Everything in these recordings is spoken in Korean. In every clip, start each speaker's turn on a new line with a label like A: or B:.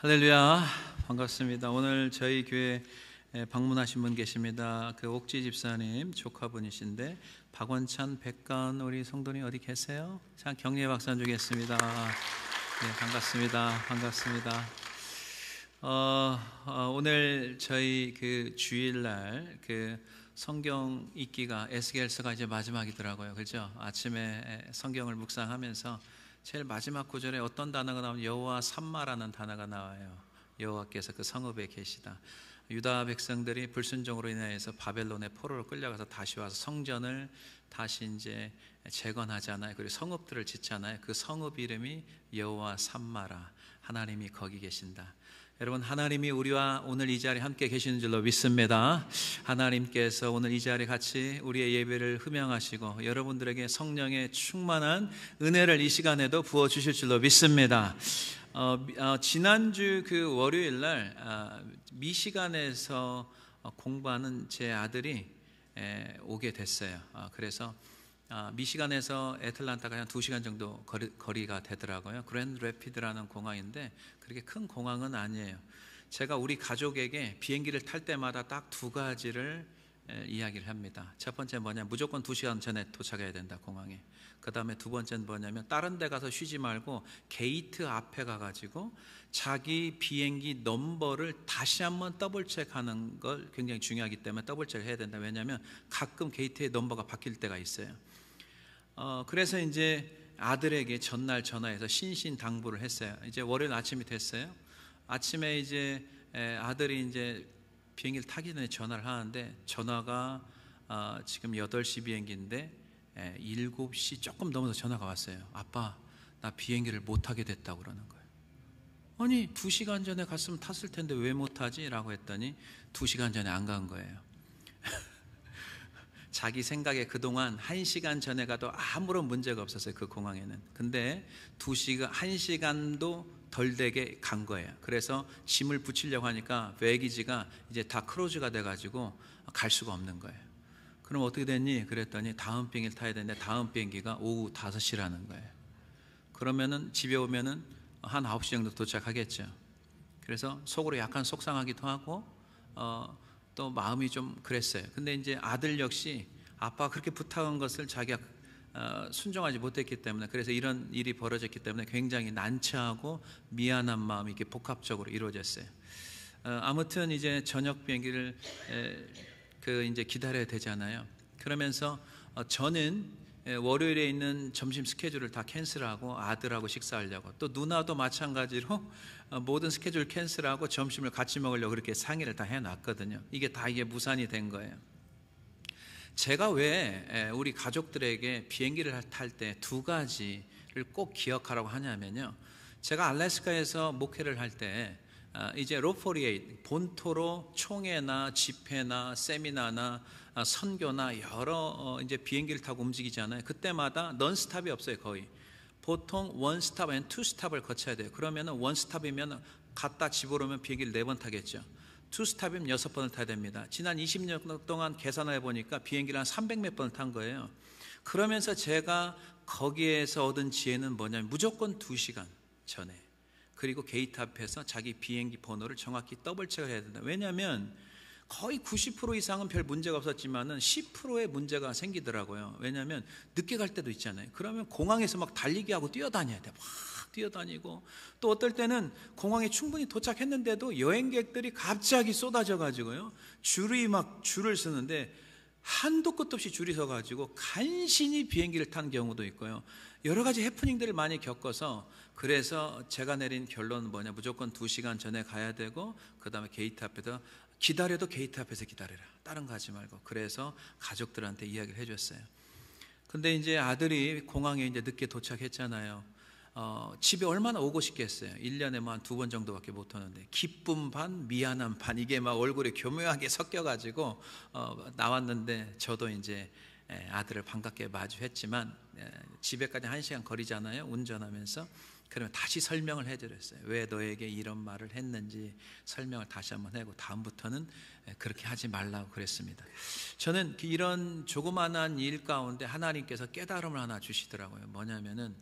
A: 할렐루야, 반갑습니다. 오늘 저희 교회 방문하신 분 계십니다. 그 옥지 집사님 조카분이신데 박원찬, 백간 우리 성도님 어디 계세요? 참 격려의 박수 주겠습니다. 네, 반갑습니다. 오늘 저희 그 주일날 그 성경 읽기가 에스겔서가 이제 마지막이더라고요. 그렇죠? 아침에 성경을 묵상하면서 제일 마지막 구절에 어떤 단어가 나오면 여호와 삼마라는 단어가 나와요. 여호와께서 그 성읍에 계시다. 유다 백성들이 불순종으로 인해서 바벨론의 포로로 끌려가서 다시 와서 성전을 다시 이제 재건하잖아요. 그리고 성읍들을 짓잖아요. 그 성읍 이름이 여호와 삼마라. 하나님이 거기 계신다. 여러분, 하나님이 우리와 오늘 이 자리에 함께 계시는 줄로 믿습니다. 하나님께서 오늘 이 자리에 같이 우리의 예배를 흠양하시고 여러분들에게 성령의 충만한 은혜를 이 시간에도 부어주실 줄로 믿습니다. 지난주 그 월요일날 미시간에서 공부하는 제 아들이 오게 됐어요. 그래서 미시간에서 애틀란타가 한 2시간 정도 거리가 되더라고요. 그랜드 래피드라는 공항인데 그렇게 큰 공항은 아니에요. 제가 우리 가족에게 비행기를 탈 때마다 딱 두 가지를 이야기를 합니다. 첫 번째는 뭐냐면 무조건 2시간 전에 도착해야 된다, 공항에. 그 다음에 두 번째는 뭐냐면 다른 데 가서 쉬지 말고 게이트 앞에 가가지고 자기 비행기 넘버를 다시 한번 더블 체크하는 걸 굉장히 중요하기 때문에 더블 체크 해야 된다. 왜냐하면 가끔 게이트의 넘버가 바뀔 때가 있어요. 그래서 이제 아들에게 전날 전화해서 신신당부를 했어요. 이제 월요일 아침이 됐어요. 아침에 이제 아들이 이제 비행기를 타기 전에 전화를 하는데 전화가 지금 8시 비행기인데 7시 조금 넘어서 전화가 왔어요. 아빠, 나 비행기를 못 타게 됐다고 그러는 거예요. 아니 2시간 전에 갔으면 탔을 텐데 왜 못 타지? 라고 했더니 2시간 전에 안 간 거예요. 자기 생각에 그동안 1시간 전에 가도 아무런 문제가 없었어요, 그 공항에는. 근데 1시간도 덜 되게 간 거예요. 그래서 짐을 붙이려고 하니까 배기지가 이제 다 크로즈가 돼가지고 갈 수가 없는 거예요. 그럼 어떻게 됐니? 그랬더니 다음 비행기를 타야 되는데 다음 비행기가 오후 5시라는 거예요. 그러면은 집에 오면은 한 9시 정도 도착하겠죠. 그래서 속으로 약간 속상하기도 하고 또 마음이 좀 그랬어요. 근데 이제 아들 역시 아빠가 그렇게 부탁한 것을 자기가 순종하지 못했기 때문에, 그래서 이런 일이 벌어졌기 때문에 굉장히 난처하고 미안한 마음이 이렇게 복합적으로 이루어졌어요. 아무튼 이제 저녁 비행기를 이제 기다려야 되잖아요. 그러면서 저는 월요일에 있는 점심 스케줄을 다 캔슬하고 아들하고 식사하려고, 또 누나도 마찬가지로 모든 스케줄 캔슬하고 점심을 같이 먹으려고 그렇게 상의를 다 해놨거든요. 이게 무산이 된 거예요. 제가 왜 우리 가족들에게 비행기를 탈 때 두 가지를 꼭 기억하라고 하냐면요, 제가 알래스카에서 목회를 할 때 이제 로포리에이트 본토로 총회나 집회나 세미나나 선교나 여러 이제 비행기를 타고 움직이잖아요. 그때마다 넌스탑이 없어요. 거의 보통 원스탑 앤 투스탑을 거쳐야 돼요. 그러면은 원스탑이면 갔다 집으로 오면 비행기를 4번 타겠죠. 투스탑이면 6번을 타야 됩니다. 지난 20년 동안 계산해 보니까 비행기를 한 300몇 번을 탄 거예요. 그러면서 제가 거기에서 얻은 지혜는 뭐냐면 무조건 2시간 전에, 그리고 게이트 앞에서 자기 비행기 번호를 정확히 더블 체크를 해야 된다. 왜냐하면 거의 90% 이상은 별 문제가 없었지만은 10%의 문제가 생기더라고요. 왜냐하면 늦게 갈 때도 있잖아요. 그러면 공항에서 막 달리기 하고 뛰어다녀야 돼. 막 뛰어다니고, 또 어떨 때는 공항에 충분히 도착했는데도 여행객들이 갑자기 쏟아져 가지고요, 줄을 서는데 한도 끝도 없이 줄이 서 가지고 간신히 비행기를 탄 경우도 있고요. 여러 가지 해프닝들을 많이 겪어서, 그래서 제가 내린 결론은 뭐냐, 무조건 2시간 전에 가야 되고, 그 다음에 게이트 앞에서 기다려도 게이트 앞에서 기다려라, 다른 거 하지 말고. 그래서 가족들한테 이야기를 해줬어요. 근데 이제 아들이 공항에 이제 늦게 도착했잖아요. 집에 얼마나 오고 싶겠어요. 1년에 뭐 한 2번 정도밖에 못 오는데 기쁨 반 미안함 반, 이게 막 얼굴에 교묘하게 섞여가지고 나왔는데, 저도 이제 아들을 반갑게 마주했지만 집에까지 1시간 거리잖아요, 운전하면서. 그러면 다시 설명을 해드렸어요. 왜 너에게 이런 말을 했는지 설명을 다시 한번 하고 다음부터는 그렇게 하지 말라고 그랬습니다. 저는 이런 조그만한 일 가운데 하나님께서 깨달음을 하나 주시더라고요. 뭐냐면은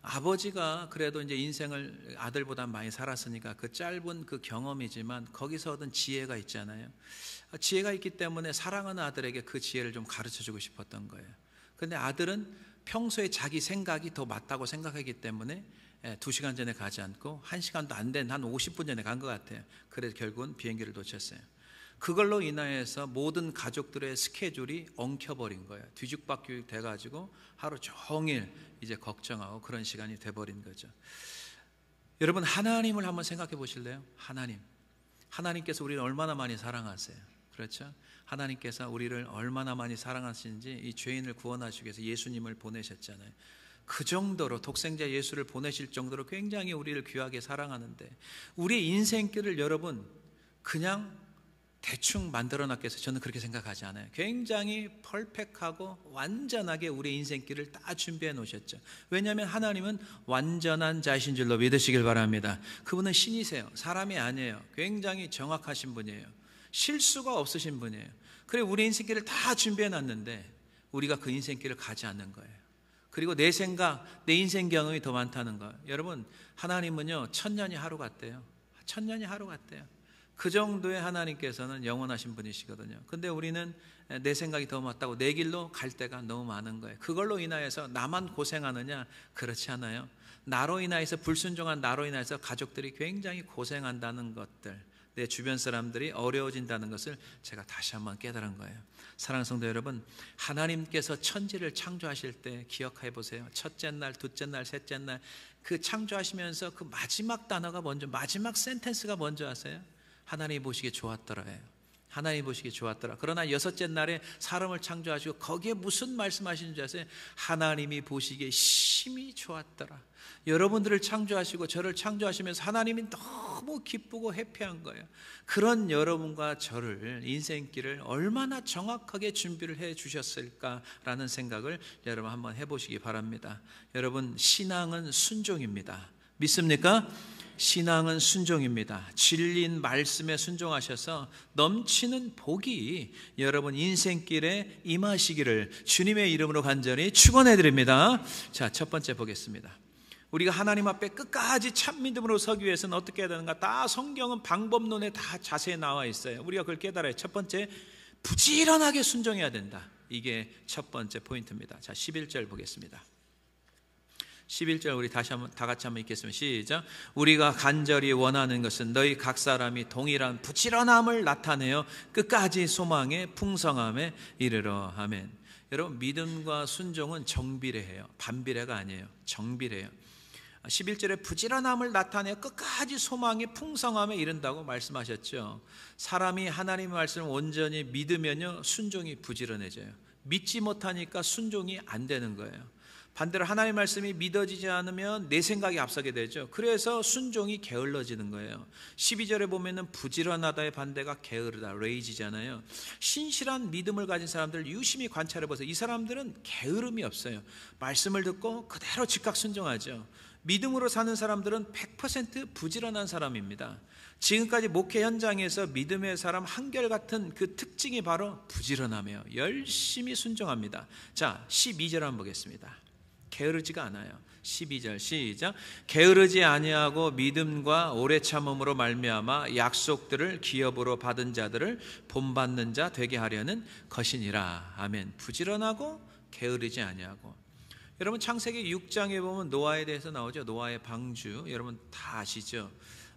A: 아버지가 그래도 이제 인생을 아들보다 많이 살았으니까 그 짧은 그 경험이지만 거기서 얻은 지혜가 있잖아요. 지혜가 있기 때문에 사랑하는 아들에게 그 지혜를 좀 가르쳐 주고 싶었던 거예요. 근데 아들은 평소에 자기 생각이 더 맞다고 생각하기 때문에 2시간 전에 가지 않고 1시간도 안 된 한 50분 전에 간 것 같아요. 그래서 결국은 비행기를 놓쳤어요. 그걸로 인하여서 모든 가족들의 스케줄이 엉켜버린 거예요. 뒤죽박죽 돼가지고 하루 종일 이제 걱정하고 그런 시간이 돼버린 거죠. 여러분, 하나님을 한번 생각해 보실래요? 하나님께서 우리를 얼마나 많이 사랑하세요. 그렇죠? 하나님께서 우리를 얼마나 많이 사랑하시는지 이 죄인을 구원하시기 위해서 예수님을 보내셨잖아요. 그 정도로 독생자 예수를 보내실 정도로 굉장히 우리를 귀하게 사랑하는데 우리의 인생길을 여러분 그냥 대충 만들어놨겠어요? 저는 그렇게 생각하지 않아요. 굉장히 펄펙하고 완전하게 우리의 인생길을 다 준비해 놓으셨죠. 왜냐하면 하나님은 완전한 자이신 줄로 믿으시길 바랍니다. 그분은 신이세요. 사람이 아니에요. 굉장히 정확하신 분이에요. 실수가 없으신 분이에요. 그래 우리 인생길을 다 준비해 놨는데 우리가 그 인생길을 가지 않는 거예요. 그리고 내 생각, 내 인생 경험이 더 많다는 거예요. 여러분, 하나님은요 1000년이 하루 같대요. 1000년이 하루 같대요. 그 정도의 하나님께서는 영원하신 분이시거든요. 근데 우리는 내 생각이 더 맞다고 내 길로 갈 때가 너무 많은 거예요. 그걸로 인하여서 나만 고생하느냐? 그렇지 않아요. 나로 인하여서, 불순종한 나로 인하여서 가족들이 굉장히 고생한다는 것들, 내 주변 사람들이 어려워진다는 것을 제가 다시 한번 깨달은 거예요. 사랑하는 성도 여러분, 하나님께서 천지를 창조하실 때 기억해 보세요. 첫째 날, 둘째 날, 셋째 날 그 창조하시면서 그 마지막 단어가 먼저, 마지막 센텐스가 먼저 하세요. 하나님이 보시기에 좋았더라예요. 하나님이 보시기에 좋았더라. 그러나 여섯째 날에 사람을 창조하시고 거기에 무슨 말씀하시는 줄 아세요? 하나님이 보시기에 심히 좋았더라. 여러분들을 창조하시고 저를 창조하시면서 하나님이 너무 기쁘고 해피한 거예요. 그런 여러분과 저를, 인생길을 얼마나 정확하게 준비를 해 주셨을까라는 생각을 여러분 한번 해보시기 바랍니다. 여러분, 신앙은 순종입니다. 믿습니까? 신앙은 순종입니다. 진리인 말씀에 순종하셔서 넘치는 복이 여러분 인생길에 임하시기를 주님의 이름으로 간절히 축원해 드립니다. 자, 첫 번째 보겠습니다. 우리가 하나님 앞에 끝까지 참 믿음으로 서기 위해서는 어떻게 해야 되는가? 다 성경은 방법론에 다 자세히 나와 있어요. 우리가 그걸 깨달아요. 첫 번째, 부지런하게 순종해야 된다. 이게 첫 번째 포인트입니다. 자, 11절 보겠습니다. 11절 우리 다시 한번 다 같이 한번 읽겠습니다. 시작. 우리가 간절히 원하는 것은 너희 각 사람이 동일한 부지런함을 나타내어 끝까지 소망의 풍성함에 이르러. 아멘. 여러분, 믿음과 순종은 정비례해요. 반비례가 아니에요. 정비례해요. 11절에 부지런함을 나타내어 끝까지 소망의 풍성함에 이른다고 말씀하셨죠. 사람이 하나님의 말씀을 온전히 믿으면요 순종이 부지런해져요. 믿지 못하니까 순종이 안 되는 거예요. 반대로 하나님의 말씀이 믿어지지 않으면 내 생각이 앞서게 되죠. 그래서 순종이 게을러지는 거예요. 12절에 보면은 부지런하다의 반대가 게으르다, 레이지잖아요. 신실한 믿음을 가진 사람들 유심히 관찰해 보세요. 이 사람들은 게으름이 없어요. 말씀을 듣고 그대로 즉각 순종하죠. 믿음으로 사는 사람들은 100% 부지런한 사람입니다. 지금까지 목회 현장에서 믿음의 사람 한결같은 그 특징이 바로 부지런하며 열심히 순종합니다. 자, 12절 한번 보겠습니다. 게으르지가 않아요. 12절 시작. 게으르지 아니하고 믿음과 오래 참음으로 말미암아 약속들을 기업으로 받은 자들을 본받는 자 되게 하려는 것이니라. 아멘. 부지런하고 게으르지 아니하고. 여러분, 창세기 6장에 보면 노아에 대해서 나오죠. 노아의 방주. 여러분 다 아시죠?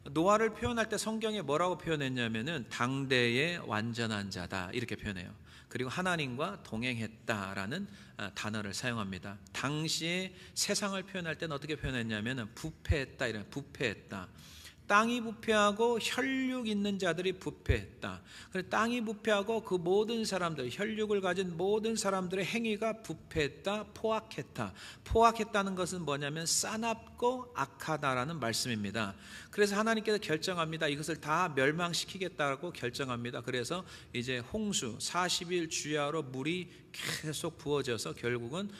A: 노아를 표현할 때 성경에 뭐라고 표현했냐면은 당대의 완전한 자다 이렇게 표현해요. 그리고 하나님과 동행했다라는 단어를 사용합니다. 당시에 세상을 표현할 때는 어떻게 표현했냐면 부패했다, 이런 부패했다. 땅이 부패하고 혈육 있는 자들이 부패했다. 땅이 부패하고 그 모든 사람들, 혈육을 가진 모든 사람들의 행위가 부패했다, 포악했다. 포악했다는 것은 뭐냐면 싸납고 악하다라는 말씀입니다. 그래서 하나님께서 결정합니다. 이것을 다 멸망시키겠다고 결정합니다. 그래서 이제 홍수 40일 주야로 물이 계속 부어져서 결국은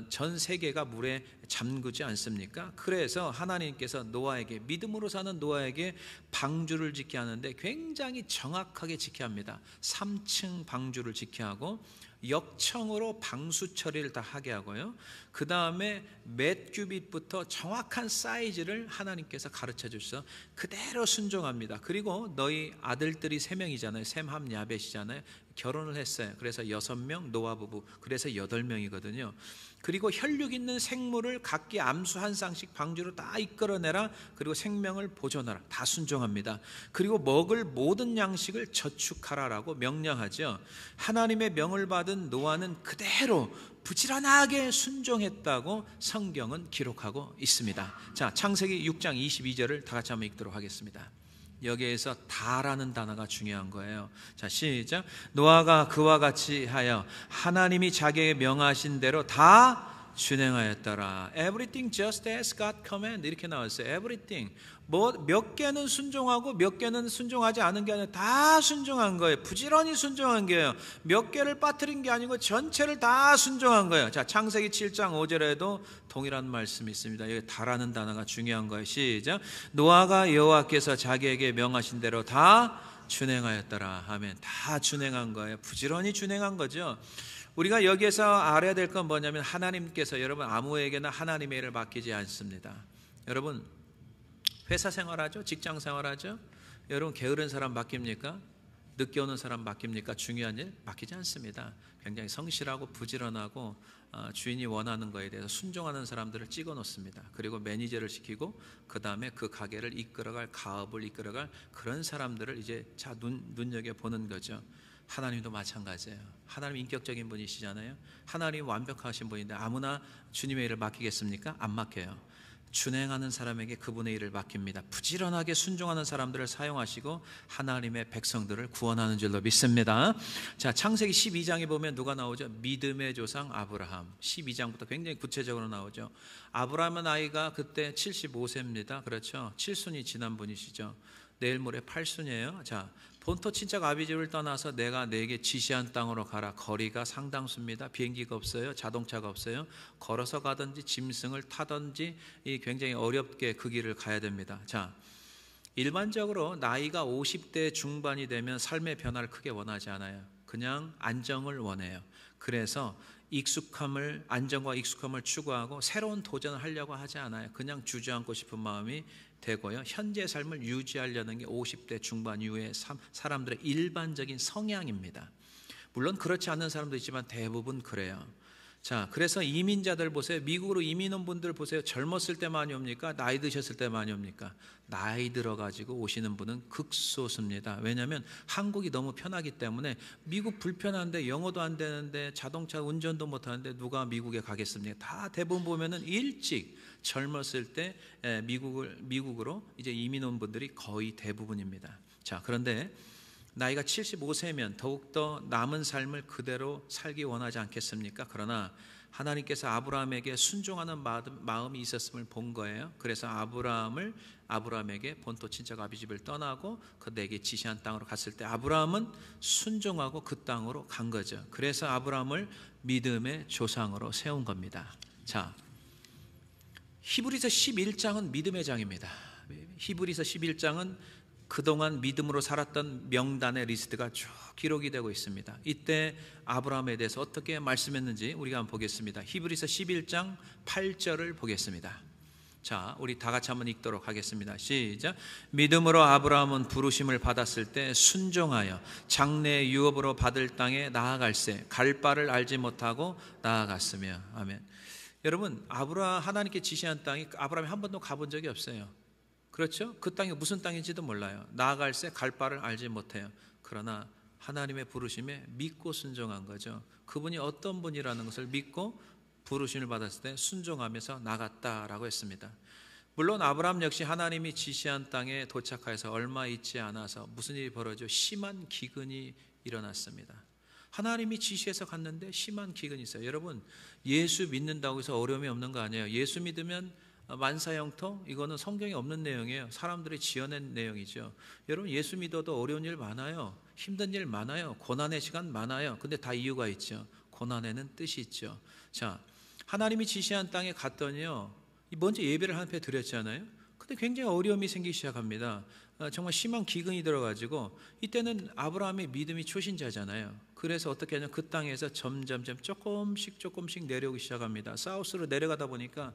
A: 전 세계가 물에 잠그지 않습니까? 그래서 하나님께서 노아에게, 믿음으로 사는 노아에게 방주를 짓게 하는데 굉장히 정확하게 짓게 합니다. 3층 방주를 짓게 하고 역청으로 방수 처리를 다 하게 하고요. 그 다음에 몇 규빗부터 정확한 사이즈를 하나님께서 가르쳐 주셔서 그대로 순종합니다. 그리고 너희 아들들이 3명이잖아요. 셈, 함, 야벳이잖아요. 결혼을 했어요. 그래서 6명, 노아 부부. 그래서 8명이거든요. 그리고 혈육 있는 생물을 각기 암수 한 쌍씩 방주로 다 이끌어내라. 그리고 생명을 보존하라. 다 순종합니다. 그리고 먹을 모든 양식을 저축하라라고 명령하죠. 하나님의 명을 받은 노아는 그대로 부지런하게 순종했다고 성경은 기록하고 있습니다. 자, 창세기 6장 22절을 다 같이 한번 읽도록 하겠습니다. 여기에서 다라는 단어가 중요한 거예요. 자, 시작. 노아가 그와 같이 하여 하나님이 자기에게 명하신 대로 다 준행하였더라. Everything just as God command 이렇게 나왔어요. Everything. 뭐 몇 개는 순종하고 몇 개는 순종하지 않은 게 아니라 다 순종한 거예요. 부지런히 순종한 거예요. 몇 개를 빠뜨린 게 아니고 전체를 다 순종한 거예요. 자, 창세기 7장 5절에도 동일한 말씀이 있습니다. 여기 다라는 단어가 중요한 거예요. 시작. 노아가 여호와께서 자기에게 명하신 대로 다 준행하였더라. 아멘. 다 준행한 거예요. 부지런히 준행한 거죠. 우리가 여기에서 알아야 될 건 뭐냐면 하나님께서 여러분 아무에게나 하나님의 일을 맡기지 않습니다. 여러분 회사 생활하죠? 직장 생활하죠? 여러분 게으른 사람 맡깁니까? 늦게 오는 사람 맡깁니까? 중요한 일 맡기지 않습니다. 굉장히 성실하고 부지런하고 주인이 원하는 거에 대해서 순종하는 사람들을 찍어 놓습니다. 그리고 매니저를 시키고 그 다음에 그 가게를 이끌어갈, 가업을 이끌어갈 그런 사람들을 이제 눈여겨보는 거죠. 하나님도 마찬가지예요. 하나님 인격적인 분이시잖아요. 하나님 완벽하신 분인데 아무나 주님의 일을 맡기겠습니까? 안 맡겨요. 준행하는 사람에게 그분의 일을 맡깁니다. 부지런하게 순종하는 사람들을 사용하시고 하나님의 백성들을 구원하는 줄로 믿습니다. 자, 창세기 12장에 보면 누가 나오죠? 믿음의 조상 아브라함. 12장부터 굉장히 구체적으로 나오죠. 아브라함의 나이가 그때 75세입니다. 그렇죠? 7순이 지난 분이시죠. 내일 모레 8순이에요. 자, 본토 친척 아비집을 떠나서 내가 네게 지시한 땅으로 가라. 거리가 상당수입니다. 비행기가 없어요. 자동차가 없어요. 걸어서 가든지 짐승을 타든지 굉장히 어렵게 그 길을 가야 됩니다. 자, 일반적으로 나이가 50대 중반이 되면 삶의 변화를 크게 원하지 않아요. 그냥 안정을 원해요. 그래서 안정과 익숙함을 추구하고 새로운 도전을 하려고 하지 않아요. 그냥 주저앉고 싶은 마음이 되고요. 현재 삶을 유지하려는 게 50대 중반 이후의 사람들의 일반적인 성향입니다. 물론 그렇지 않은 사람도 있지만 대부분 그래요. 자, 그래서 이민자들 보세요. 미국으로 이민 온 분들 보세요. 젊었을 때 많이 옵니까? 나이 드셨을 때 많이 옵니까? 나이 들어가지고 오시는 분은 극소수입니다. 왜냐하면 한국이 너무 편하기 때문에 미국 불편한데 영어도 안 되는데 자동차 운전도 못하는데 누가 미국에 가겠습니까? 다 대부분 보면은 일찍 젊었을 때 미국으로 이제 이민 온 분들이 거의 대부분입니다. 자, 그런데 나이가 75세면 더욱더 남은 삶을 그대로 살기 원하지 않겠습니까? 그러나 하나님께서 아브라함에게 순종하는 마음이 있었음을 본 거예요. 그래서 아브라함에게 본토 친척 아비집을 떠나고 그 내게 지시한 땅으로 갔을 때 아브라함은 순종하고 그 땅으로 간 거죠. 그래서 아브라함을 믿음의 조상으로 세운 겁니다. 자, 히브리서 11장은 믿음의 장입니다. 히브리서 11장은 그동안 믿음으로 살았던 명단의 리스트가 쭉 기록이 되고 있습니다. 이때 아브라함에 대해서 어떻게 말씀했는지 우리가 한번 보겠습니다. 히브리서 11장 8절을 보겠습니다. 자, 우리 다 같이 한번 읽도록 하겠습니다. 시작. 믿음으로 아브라함은 부르심을 받았을 때 순종하여 장래의 유업으로 받을 땅에 나아갈새 갈 바를 알지 못하고 나아갔으며. 아멘. 여러분, 하나님께 지시한 땅이 아브라함이 한 번도 가본 적이 없어요. 그렇죠? 그 땅이 무슨 땅인지도 몰라요. 나아갈새 갈 바를 알지 못해요. 그러나 하나님의 부르심에 믿고 순종한 거죠. 그분이 어떤 분이라는 것을 믿고 부르심을 받았을 때 순종하면서 나갔다라고 했습니다. 물론 아브라함 역시 하나님이 지시한 땅에 도착해서 얼마 있지 않아서 무슨 일이 벌어져 심한 기근이 일어났습니다. 하나님이 지시해서 갔는데 심한 기근이 있어요. 여러분, 예수 믿는다고 해서 어려움이 없는 거 아니에요. 예수 믿으면 만사형통, 이거는 성경에 없는 내용이에요. 사람들이 지어낸 내용이죠. 여러분, 예수 믿어도 어려운 일 많아요. 힘든 일 많아요. 고난의 시간 많아요. 근데 다 이유가 있죠. 고난에는 뜻이 있죠. 자, 하나님이 지시한 땅에 갔더니요, 먼저 예배를 한 편 드렸잖아요. 근데 굉장히 어려움이 생기기 시작합니다. 정말 심한 기근이 들어가지고 이때는 아브라함의 믿음이 초신자잖아요. 그래서 어떻게 하냐면 그 땅에서 점점점 조금씩 내려오기 시작합니다. 사우스로 내려가다 보니까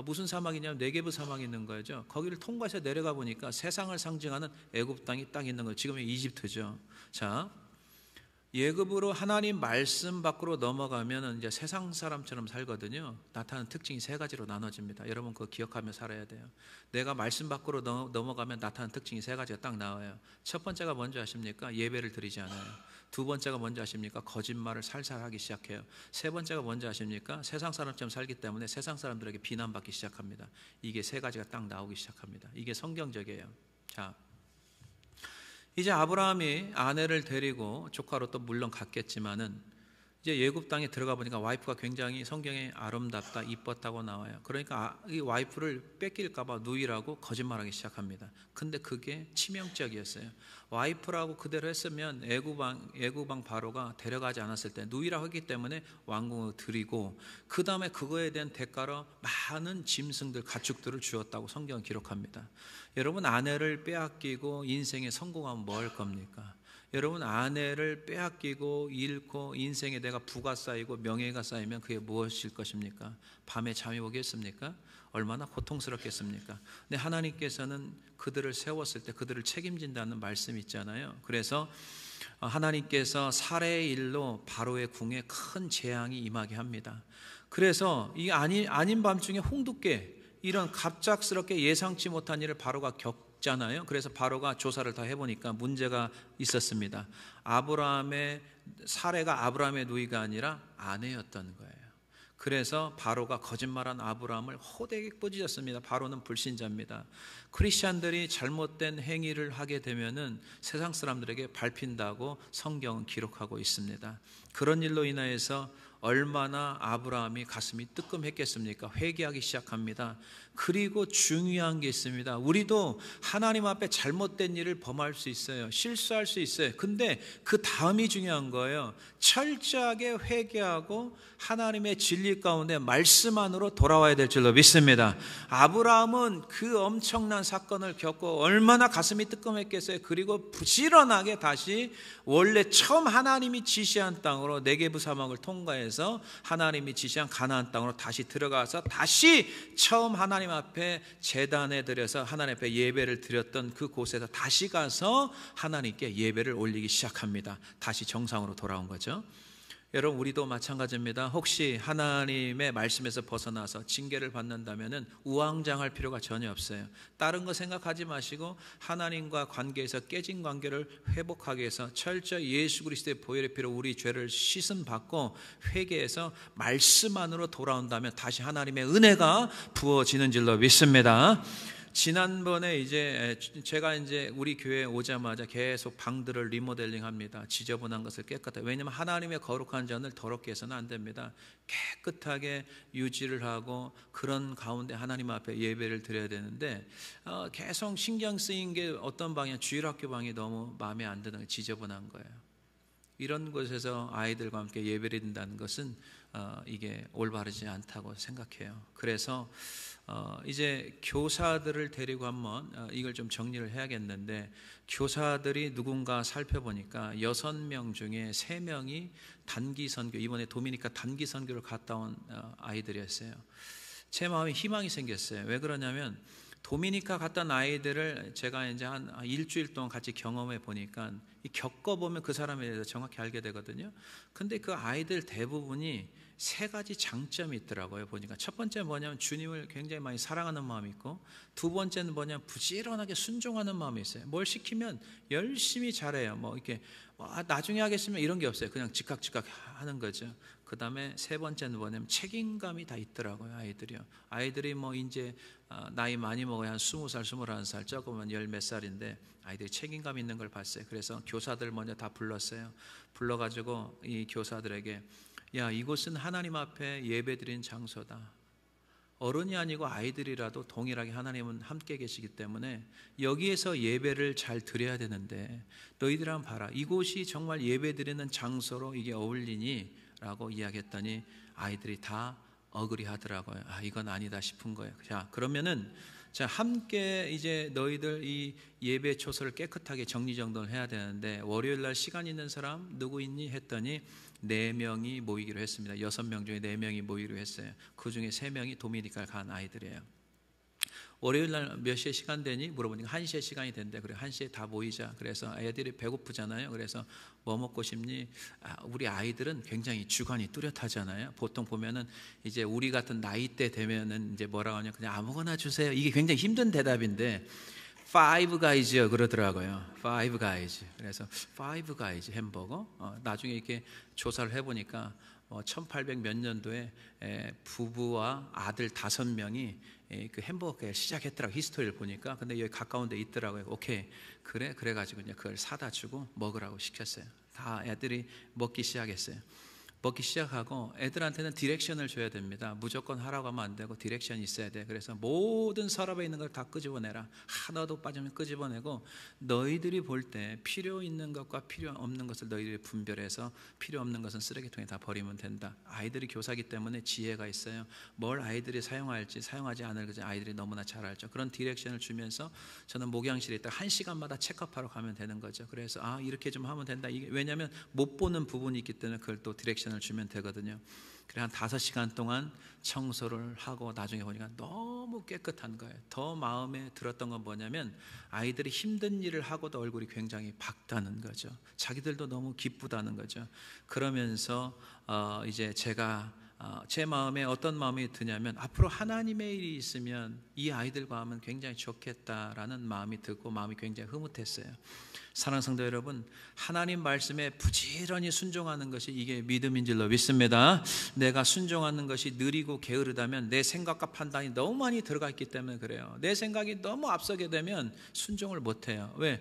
A: 무슨 사막이냐면 네게브 사막이 있는 거죠. 거기를 통과해서 내려가 보니까 세상을 상징하는 애굽 땅이 딱 있는 거예요. 지금의 이집트죠. 자, 예급으로 하나님 말씀 밖으로 넘어가면 이제 세상 사람처럼 살거든요. 나타나는 특징이 세 가지로 나눠집니다. 여러분 그거 기억하며 살아야 돼요. 내가 말씀 밖으로 넘어가면 나타나는 특징이 세 가지가 딱 나와요. 첫 번째가 뭔지 아십니까? 예배를 드리지 않아요. 두 번째가 뭔지 아십니까? 거짓말을 살살 하기 시작해요. 세 번째가 뭔지 아십니까? 세상 사람처럼 살기 때문에 세상 사람들에게 비난받기 시작합니다. 이게 세 가지가 딱 나오기 시작합니다. 이게 성경적이에요. 자, 이제 아브라함이 아내를 데리고 조카로 또 물론 갔겠지만은 이제 예굽 땅에 들어가 보니까 와이프가 굉장히 성경에 아름답다, 이뻤다고 나와요. 그러니까 이 와이프를 뺏길까봐 누이라고 거짓말하기 시작합니다. 근데 그게 치명적이었어요. 와이프라고 그대로 했으면 애굽왕 바로가 데려가지 않았을 때 누이라고 했기 때문에 왕궁을 드리고 그 다음에 그거에 대한 대가로 많은 짐승들, 가축들을 주었다고 성경은 기록합니다. 여러분 아내를 빼앗기고 인생에 성공하면 뭐 할 겁니까? 여러분 아내를 빼앗기고 잃고 인생에 내가 부가 쌓이고 명예가 쌓이면 그게 무엇일 것입니까? 밤에 잠이 오겠습니까? 얼마나 고통스럽겠습니까? 근데 하나님께서는 그들을 세웠을 때 그들을 책임진다는 말씀이 있잖아요. 그래서 하나님께서 살해의 일로 바로의 궁에 큰 재앙이 임하게 합니다. 그래서 이 아닌 밤중에 홍두깨 이런 갑작스럽게 예상치 못한 일을 바로가 겪잖아요. 그래서 바로가 조사를 다 해보니까 문제가 있었습니다. 아브라함의 사례가 아브라함의 누이가 아니라 아내였던 거예요. 그래서 바로가 거짓말한 아브라함을 호되게 꾸짖었습니다. 바로는 불신자입니다. 크리스찬들이 잘못된 행위를 하게 되면은 세상 사람들에게 밟힌다고 성경은 기록하고 있습니다. 그런 일로 인하여서 얼마나 아브라함이 가슴이 뜨끔했겠습니까? 회개하기 시작합니다. 그리고 중요한 게 있습니다. 우리도 하나님 앞에 잘못된 일을 범할 수 있어요. 실수할 수 있어요. 근데 그 다음이 중요한 거예요. 철저하게 회개하고 하나님의 진리 가운데 말씀 안으로 돌아와야 될 줄로 믿습니다. 아브라함은 그 엄청난 사건을 겪고 얼마나 가슴이 뜨끔했겠어요. 그리고 부지런하게 다시 원래 처음 하나님이 지시한 땅으로 네게브 사막을 통과해서 하나님이 지시한 가나안 땅으로 다시 들어가서 다시 처음 하나님 앞에 제단에 들여서 하나님 앞에 예배를 드렸던 그 곳에서 다시 가서 하나님께 예배를 올리기 시작합니다. 다시 정상으로 돌아온 거죠. 여러분 우리도 마찬가지입니다. 혹시 하나님의 말씀에서 벗어나서 징계를 받는다면 우왕좌왕할 필요가 전혀 없어요. 다른 거 생각하지 마시고 하나님과 관계에서 깨진 관계를 회복하기 위해서 철저히 예수 그리스도의 보혈의 피로 우리 죄를 씻음 받고 회개해서 말씀 안으로 돌아온다면 다시 하나님의 은혜가 부어지는 줄로 믿습니다. 지난번에 제가 우리 교회에 오자마자 계속 방들을 리모델링합니다. 지저분한 것을 깨끗하게. 왜냐하면 하나님의 거룩한 전을 더럽게 해서는 안 됩니다. 깨끗하게 유지를 하고 그런 가운데 하나님 앞에 예배를 드려야 되는데 계속 신경 쓰인 게 어떤 방이냐, 주일학교 방이 너무 마음에 안 드는 거예요. 지저분한 거예요. 이런 곳에서 아이들과 함께 예배를 드린다는 것은 이게 올바르지 않다고 생각해요. 그래서 이제 교사들을 데리고 한번 이걸 좀 정리를 해야겠는데, 교사들이 누군가 살펴보니까 6명 중에 3명이 단기 선교, 이번에 도미니카 단기 선교를 갔다 온 아이들이었어요. 제 마음에 희망이 생겼어요. 왜 그러냐면 도미니카 갔다 온 아이들을 제가 이제 한 일주일 동안 같이 경험해 보니까 겪어보면 그 사람에 대해서 정확히 알게 되거든요. 근데 그 아이들 대부분이 3가지 장점이 있더라고요. 보니까 첫 번째는 뭐냐면 주님을 굉장히 많이 사랑하는 마음이 있고, 두 번째는 뭐냐면 부지런하게 순종하는 마음이 있어요. 뭘 시키면 열심히 잘해요. 뭐 이렇게 나중에 하겠으면 이런 게 없어요. 그냥 즉각 하는 거죠. 그 다음에 세 번째는 뭐냐면 책임감이 다 있더라고요. 아이들이 뭐 이제 나이 많이 먹어야 한 20살, 21살, 적으면 10몇 살인데 아이들이 책임감 있는 걸 봤어요. 그래서 교사들 먼저 다 불렀어요. 불러가지고 이 교사들에게, 야, 이곳은 하나님 앞에 예배드린 장소다. 어른이 아니고 아이들이라도 동일하게 하나님은 함께 계시기 때문에 여기에서 예배를 잘 드려야 되는데 너희들 한번 봐라. 이곳이 정말 예배드리는 장소로 이게 어울리니? 라고 이야기했더니 아이들이 다 어그리 하더라고요. 이건 아니다 싶은 거예요. 자, 그러면은 자, 함께 이제 너희들 이 예배 초소를 깨끗하게 정리정돈을 해야 되는데 월요일 날 시간 있는 사람 누구 있니? 했더니 4명이 모이기로 했습니다. 6명 중에 4명이 모이기로 했어요. 그 중에 3명이 도미니카를 간 아이들이에요. 월요일 날 몇 시에 시간 되니? 물어보니까 1시에 시간이 된대. 그래, 1시에 다 모이자. 그래서 애들이 배고프잖아요. 그래서 뭐 먹고 싶니? 우리 아이들은 굉장히 주관이 뚜렷하잖아요. 보통 보면은 이제 우리 같은 나이대 되면은 이제 뭐라고 하냐, 그냥 아무거나 주세요. 이게 굉장히 힘든 대답인데 파이브 가이즈요 그러더라고요. 파이브 가이즈. 그래서 파이브 가이즈 햄버거. 나중에 이렇게 조사를 해보니까 1800 몇 년도에 부부와 아들 5명이 그 햄버거 가게를 시작했더라고, 히스토리를 보니까. 근데 여기 가까운 데 있더라고요. 오케이, 그래가지고 이제 그걸 사다 주고 먹으라고 시켰어요. 다 애들이 먹기 시작했어요. 먹기 시작하고 애들한테는 디렉션을 줘야 됩니다. 무조건 하라고 하면 안 되고 디렉션이 있어야 돼. 그래서 모든 서랍에 있는 걸 다 끄집어내라. 하나도 빠지면 끄집어내고 너희들이 볼 때 필요 있는 것과 필요 없는 것을 너희들이 분별해서 필요 없는 것은 쓰레기통에 다 버리면 된다. 아이들이 교사기 때문에 지혜가 있어요. 뭘 아이들이 사용할지 사용하지 않을지 아이들이 너무나 잘 알죠. 그런 디렉션을 주면서 저는 목양실에 있다 1시간마다 체크업하러 가면 되는 거죠. 그래서 이렇게 좀 하면 된다. 이게 왜냐하면 못 보는 부분이 있기 때문에 그걸 또 디렉션을 주면 되거든요. 그래 한 5시간 동안 청소를 하고 나중에 보니까 너무 깨끗한 거예요. 더 마음에 들었던 건 뭐냐면 아이들이 힘든 일을 하고도 얼굴이 굉장히 밝다는 거죠. 자기들도 너무 기쁘다는 거죠. 그러면서 이제 제가 제 마음에 어떤 마음이 드냐면 앞으로 하나님의 일이 있으면 이 아이들과 하면 굉장히 좋겠다라는 마음이 들고 마음이 굉장히 흐뭇했어요. 사랑하는 성도 여러분, 하나님 말씀에 부지런히 순종하는 것이 이게 믿음인 줄로 믿습니다. 내가 순종하는 것이 느리고 게으르다면 내 생각과 판단이 너무 많이 들어가 있기 때문에 그래요. 내 생각이 너무 앞서게 되면 순종을 못해요. 왜?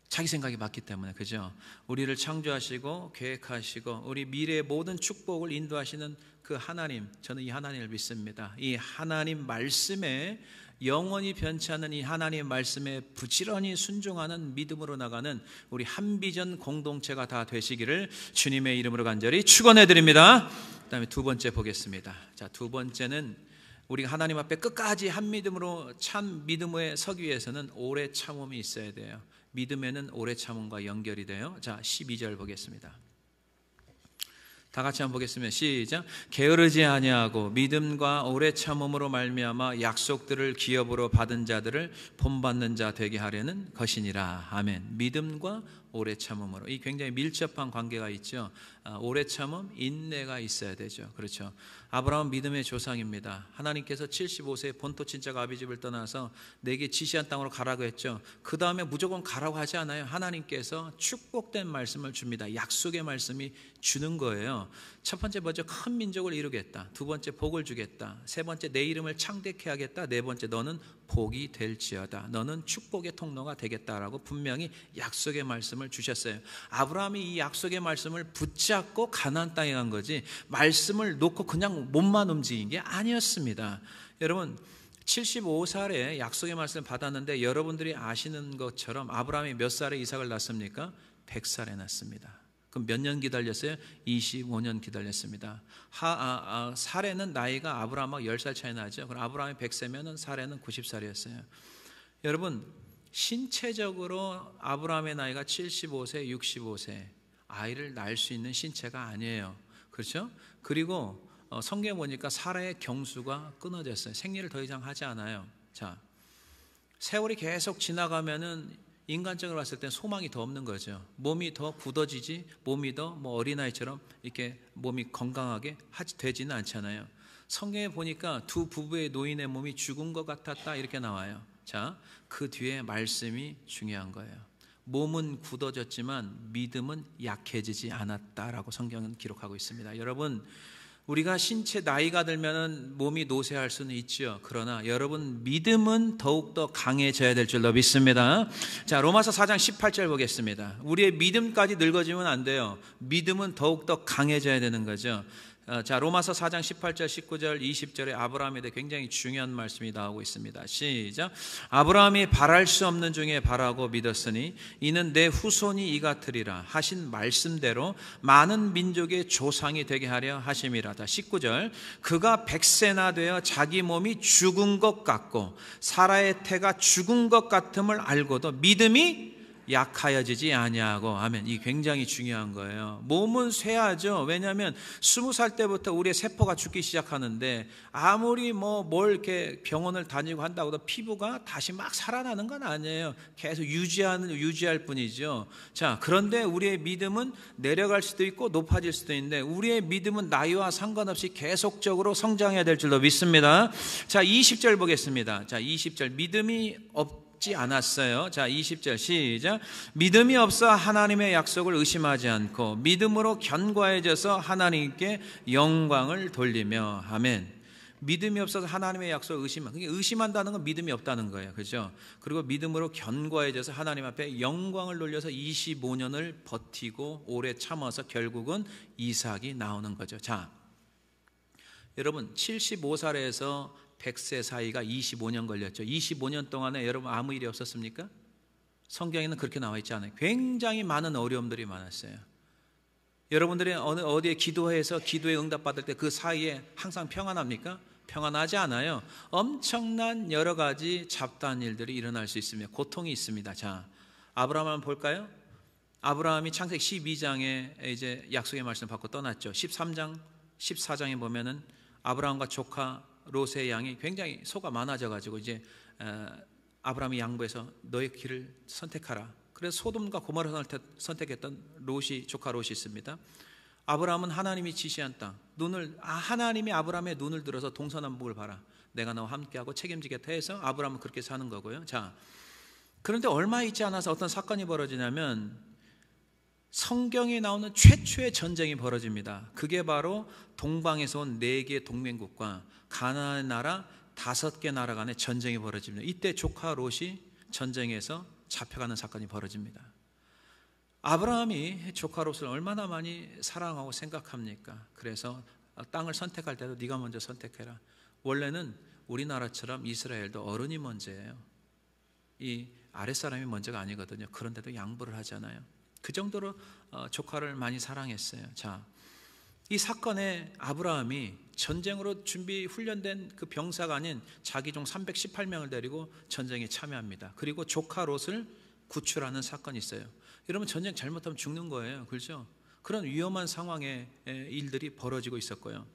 A: 자기 생각이 맞기 때문에. 그죠? 우리를 창조하시고 계획하시고 우리 미래의 모든 축복을 인도하시는 그 하나님, 저는 이 하나님을 믿습니다. 이 하나님 말씀에 영원히 변치 않는 이 하나님의 말씀에 부지런히 순종하는 믿음으로 나가는 우리 한비전 공동체가 다 되시기를 주님의 이름으로 간절히 축원해 드립니다. 그 다음에 2번째 보겠습니다. 자, 2번째는 우리가 하나님 앞에 끝까지 한 믿음으로 참 믿음에 서기 위해서는 오래 참음이 있어야 돼요. 믿음에는 오래 참음과 연결이 돼요. 자, 12절 보겠습니다. 다 같이 한번 보겠습니다. 시작. 게으르지 아니하고 믿음과 오래 참음으로 말미암아 약속들을 기업으로 받은 자들을 본받는 자 되게 하려는 것이니라. 아멘. 믿음과 오래 참음으로, 이 굉장히 밀접한 관계가 있죠. 오래 참음, 인내가 있어야 되죠. 그렇죠. 아브라함은 믿음의 조상입니다. 하나님께서 75세에 본토 친척 아비집을 떠나서 내게 지시한 땅으로 가라고 했죠. 그 다음에 무조건 가라고 하지 않아요. 하나님께서 축복된 말씀을 줍니다. 약속의 말씀이 주는 거예요. 첫 번째 먼저 큰 민족을 이루겠다. 두 번째 복을 주겠다. 세 번째 내 이름을 창대케 하겠다. 네 번째 너는 복이 될지어다. 너는 축복의 통로가 되겠다라고 분명히 약속의 말씀을 주셨어요. 아브라함이 이 약속의 말씀을 붙잡고 가나안 땅에 간 거지 말씀을 놓고 그냥 몸만 움직인 게 아니었습니다. 여러분 75살에 약속의 말씀을 받았는데 여러분들이 아시는 것처럼 아브라함이 몇 살에 이삭을 낳습니까? 100살에 낳습니다. 그럼 몇 년 기다렸어요? 25년 기다렸습니다. 사레는 나이가 아브라함하고 10살 차이 나죠. 그럼 아브라함이 100세면 사레는 90살이었어요. 여러분 신체적으로 아브라함의 나이가 75세, 65세 아이를 낳을 수 있는 신체가 아니에요. 그렇죠? 그리고 성경에 보니까 사라의 경수가 끊어졌어요. 생리를 더 이상 하지 않아요. 자, 세월이 계속 지나가면은 인간적으로 봤을 때 소망이 더 없는 거죠. 몸이 더 굳어지지, 몸이 더 어린아이처럼 이렇게 몸이 건강하게 되지는 않잖아요. 성경에 보니까 두 부부의 노인의 몸이 죽은 것 같았다 이렇게 나와요. 자, 그 뒤에 말씀이 중요한 거예요. 몸은 굳어졌지만 믿음은 약해지지 않았다라고 성경은 기록하고 있습니다. 여러분 우리가 신체 나이가 들면 몸이 노쇠할 수는 있죠. 그러나 여러분 믿음은 더욱더 강해져야 될 줄로 믿습니다. 자, 로마서 4장 18절 보겠습니다. 우리의 믿음까지 늙어지면 안 돼요. 믿음은 더욱더 강해져야 되는 거죠. 자, 로마서 4장 18절, 19절, 20절에 아브라함에 대해 굉장히 중요한 말씀이 나오고 있습니다. 시작. 아브라함이 바랄 수 없는 중에 바라고 믿었으니 이는 내 후손이 이 같으리라 하신 말씀대로 많은 민족의 조상이 되게 하려 하심이라다. 19절. 그가 100세나 되어 자기 몸이 죽은 것 같고 사라의 태가 죽은 것 같음을 알고도 믿음이 약하여지지 아니하고. 아멘. 이 굉장히 중요한 거예요. 몸은 쇠하죠. 왜냐하면 20살 때부터 우리의 세포가 죽기 시작하는데 아무리 뭘 이렇게 병원을 다니고 한다고 해도 피부가 다시 막 살아나는 건 아니에요. 계속 유지할 뿐이죠. 자, 그런데 우리의 믿음은 내려갈 수도 있고 높아질 수도 있는데 우리의 믿음은 나이와 상관없이 계속적으로 성장해야 될 줄로 믿습니다. 자, 20절 보겠습니다. 자, 20절. 믿음이 없지 않았어요. 자, 20절 시작. 믿음이 없어 하나님의 약속을 의심하지 않고 믿음으로 견고해져서 하나님께 영광을 돌리며. 아멘. 믿음이 없어서 하나님의 약속을 의심한다는 건 믿음이 없다는 거예요. 그죠? 그리고 믿음으로 견고해져서 하나님 앞에 영광을 돌려서 25년을 버티고 오래 참아서 결국은 이삭이 나오는 거죠. 자, 여러분 75살에서 100세 사이가 25년 걸렸죠. 25년 동안에 여러분 아무 일이 없었습니까? 성경에는 그렇게 나와 있지 않아요. 굉장히 많은 어려움들이 많았어요. 여러분들이 어디에 기도해서 기도에 응답받을 때 그 사이에 항상 평안합니까? 평안하지 않아요. 엄청난 여러 가지 잡다한 일들이 일어날 수 있으며 고통이 있습니다. 자, 아브라함 한번 볼까요? 아브라함이 창세기 12장에 이제 약속의 말씀을 받고 떠났죠. 13장, 14장에 보면은 아브라함과 조카 롯의 양이 굉장히 소가 많아져 가지고 이제 아브라함이 양보해서 너의 길을 선택하라. 그래서 소돔과 고모라를 선택했던 조카 롯이 있습니다. 아브라함은 하나님이 지시한 땅, 하나님이 아브라함의 눈을 들어서 동서남북을 봐라. 내가 너와 함께하고 책임지겠다 해서 아브라함은 그렇게 사는 거고요. 자, 그런데 얼마 있지 않아서 어떤 사건이 벌어지냐면 성경에 나오는 최초의 전쟁이 벌어집니다. 그게 바로 동방에서 온 4개의 동맹국과 가나안의 나라 5개 나라 간의 전쟁이 벌어집니다. 이때 조카 롯이 전쟁에서 잡혀가는 사건이 벌어집니다. 아브라함이 조카 롯을 얼마나 많이 사랑하고 생각합니까? 그래서 땅을 선택할 때도 네가 먼저 선택해라. 원래는 우리나라처럼 이스라엘도 어른이 먼저예요. 이 아랫사람이 먼저가 아니거든요. 그런데도 양보를 하잖아요. 그 정도로 조카를 많이 사랑했어요. 자, 이 사건에 아브라함이 전쟁으로 준비 훈련된 그 병사가 아닌 자기 종 318명을 데리고 전쟁에 참여합니다. 그리고 조카 롯을 구출하는 사건이 있어요. 여러분, 전쟁 잘못하면 죽는 거예요. 그렇죠? 그런 위험한 상황에 일들이 벌어지고 있었고요.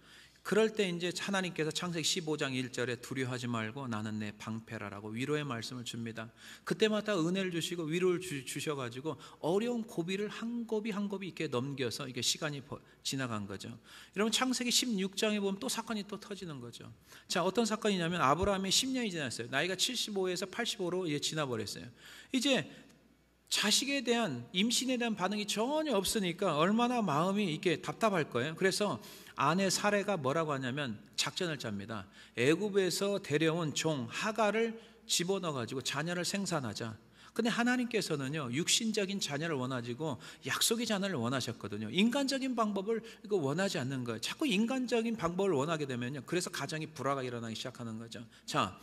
A: 그럴 때 이제 하나님께서 창세기 15장 1절에 두려워하지 말고 나는 내 방패라라고 위로의 말씀을 줍니다. 그때마다 은혜를 주시고 위로를 주셔가지고 어려운 고비를 한 고비 한 고비 이렇게 넘겨서 이게 시간이 지나간 거죠. 여러분, 창세기 16장에 보면 또 사건이 또 터지는 거죠. 자, 어떤 사건이냐면 아브라함이 10년이 지났어요. 나이가 75에서 85로 이제 지나버렸어요. 이제 자식에 대한 임신에 대한 반응이 전혀 없으니까 얼마나 마음이 이렇게 답답할 거예요. 그래서 아내 사레가 뭐라고 하냐면 작전을 짭니다. 애굽에서 데려온 종 하갈을 집어넣어 가지고 자녀를 생산하자. 근데 하나님께서는요, 육신적인 자녀를 원하시고 약속의 자녀를 원하셨거든요. 인간적인 방법을 이거 원하지 않는 거예요. 자꾸 인간적인 방법을 원하게 되면요, 그래서 가정이 불화가 일어나기 시작하는 거죠. 자,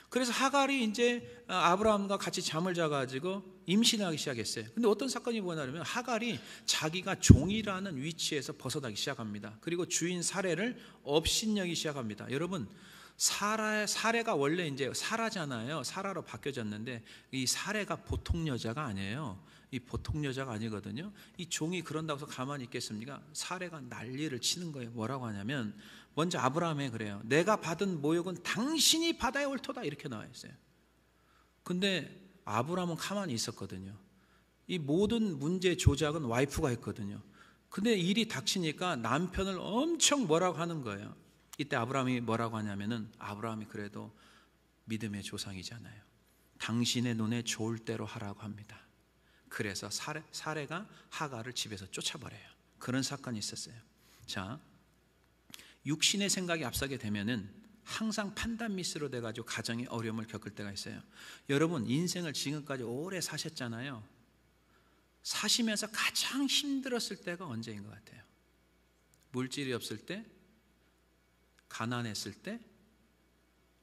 A: 그래서 하갈이 이제 아브라함과 같이 잠을 자가지고 임신하기 시작했어요. 근데 어떤 사건이 뭐냐면 하갈이 자기가 종이라는 위치에서 벗어나기 시작합니다. 그리고 주인 사레를 업신여기 시작합니다. 여러분, 사레가 원래 이제 사라잖아요. 사라로 바뀌어졌는데 이 사레가 보통 여자가 아니에요. 이 보통 여자가 아니거든요. 이 종이 그런다고 해서 가만히 있겠습니까? 사레가 난리를 치는 거예요. 뭐라고 하냐면 먼저 아브라함에 그래요. 내가 받은 모욕은 당신이 받아야 옳도다, 이렇게 나와 있어요. 근데 아브라함은 가만히 있었거든요. 이 모든 문제 조작은 와이프가 했거든요. 근데 일이 닥치니까 남편을 엄청 뭐라고 하는 거예요. 이때 아브라함이 뭐라고 하냐면은 아브라함이 그래도 믿음의 조상이잖아요. 당신의 눈에 좋을 대로 하라고 합니다. 그래서 사레가 하갈을 집에서 쫓아버려요. 그런 사건이 있었어요. 자, 육신의 생각이 앞서게 되면은 항상 판단 미스로 돼가지고 가정의 어려움을 겪을 때가 있어요. 여러분, 인생을 지금까지 오래 사셨잖아요. 사시면서 가장 힘들었을 때가 언제인 것 같아요? 물질이 없을 때, 가난했을 때?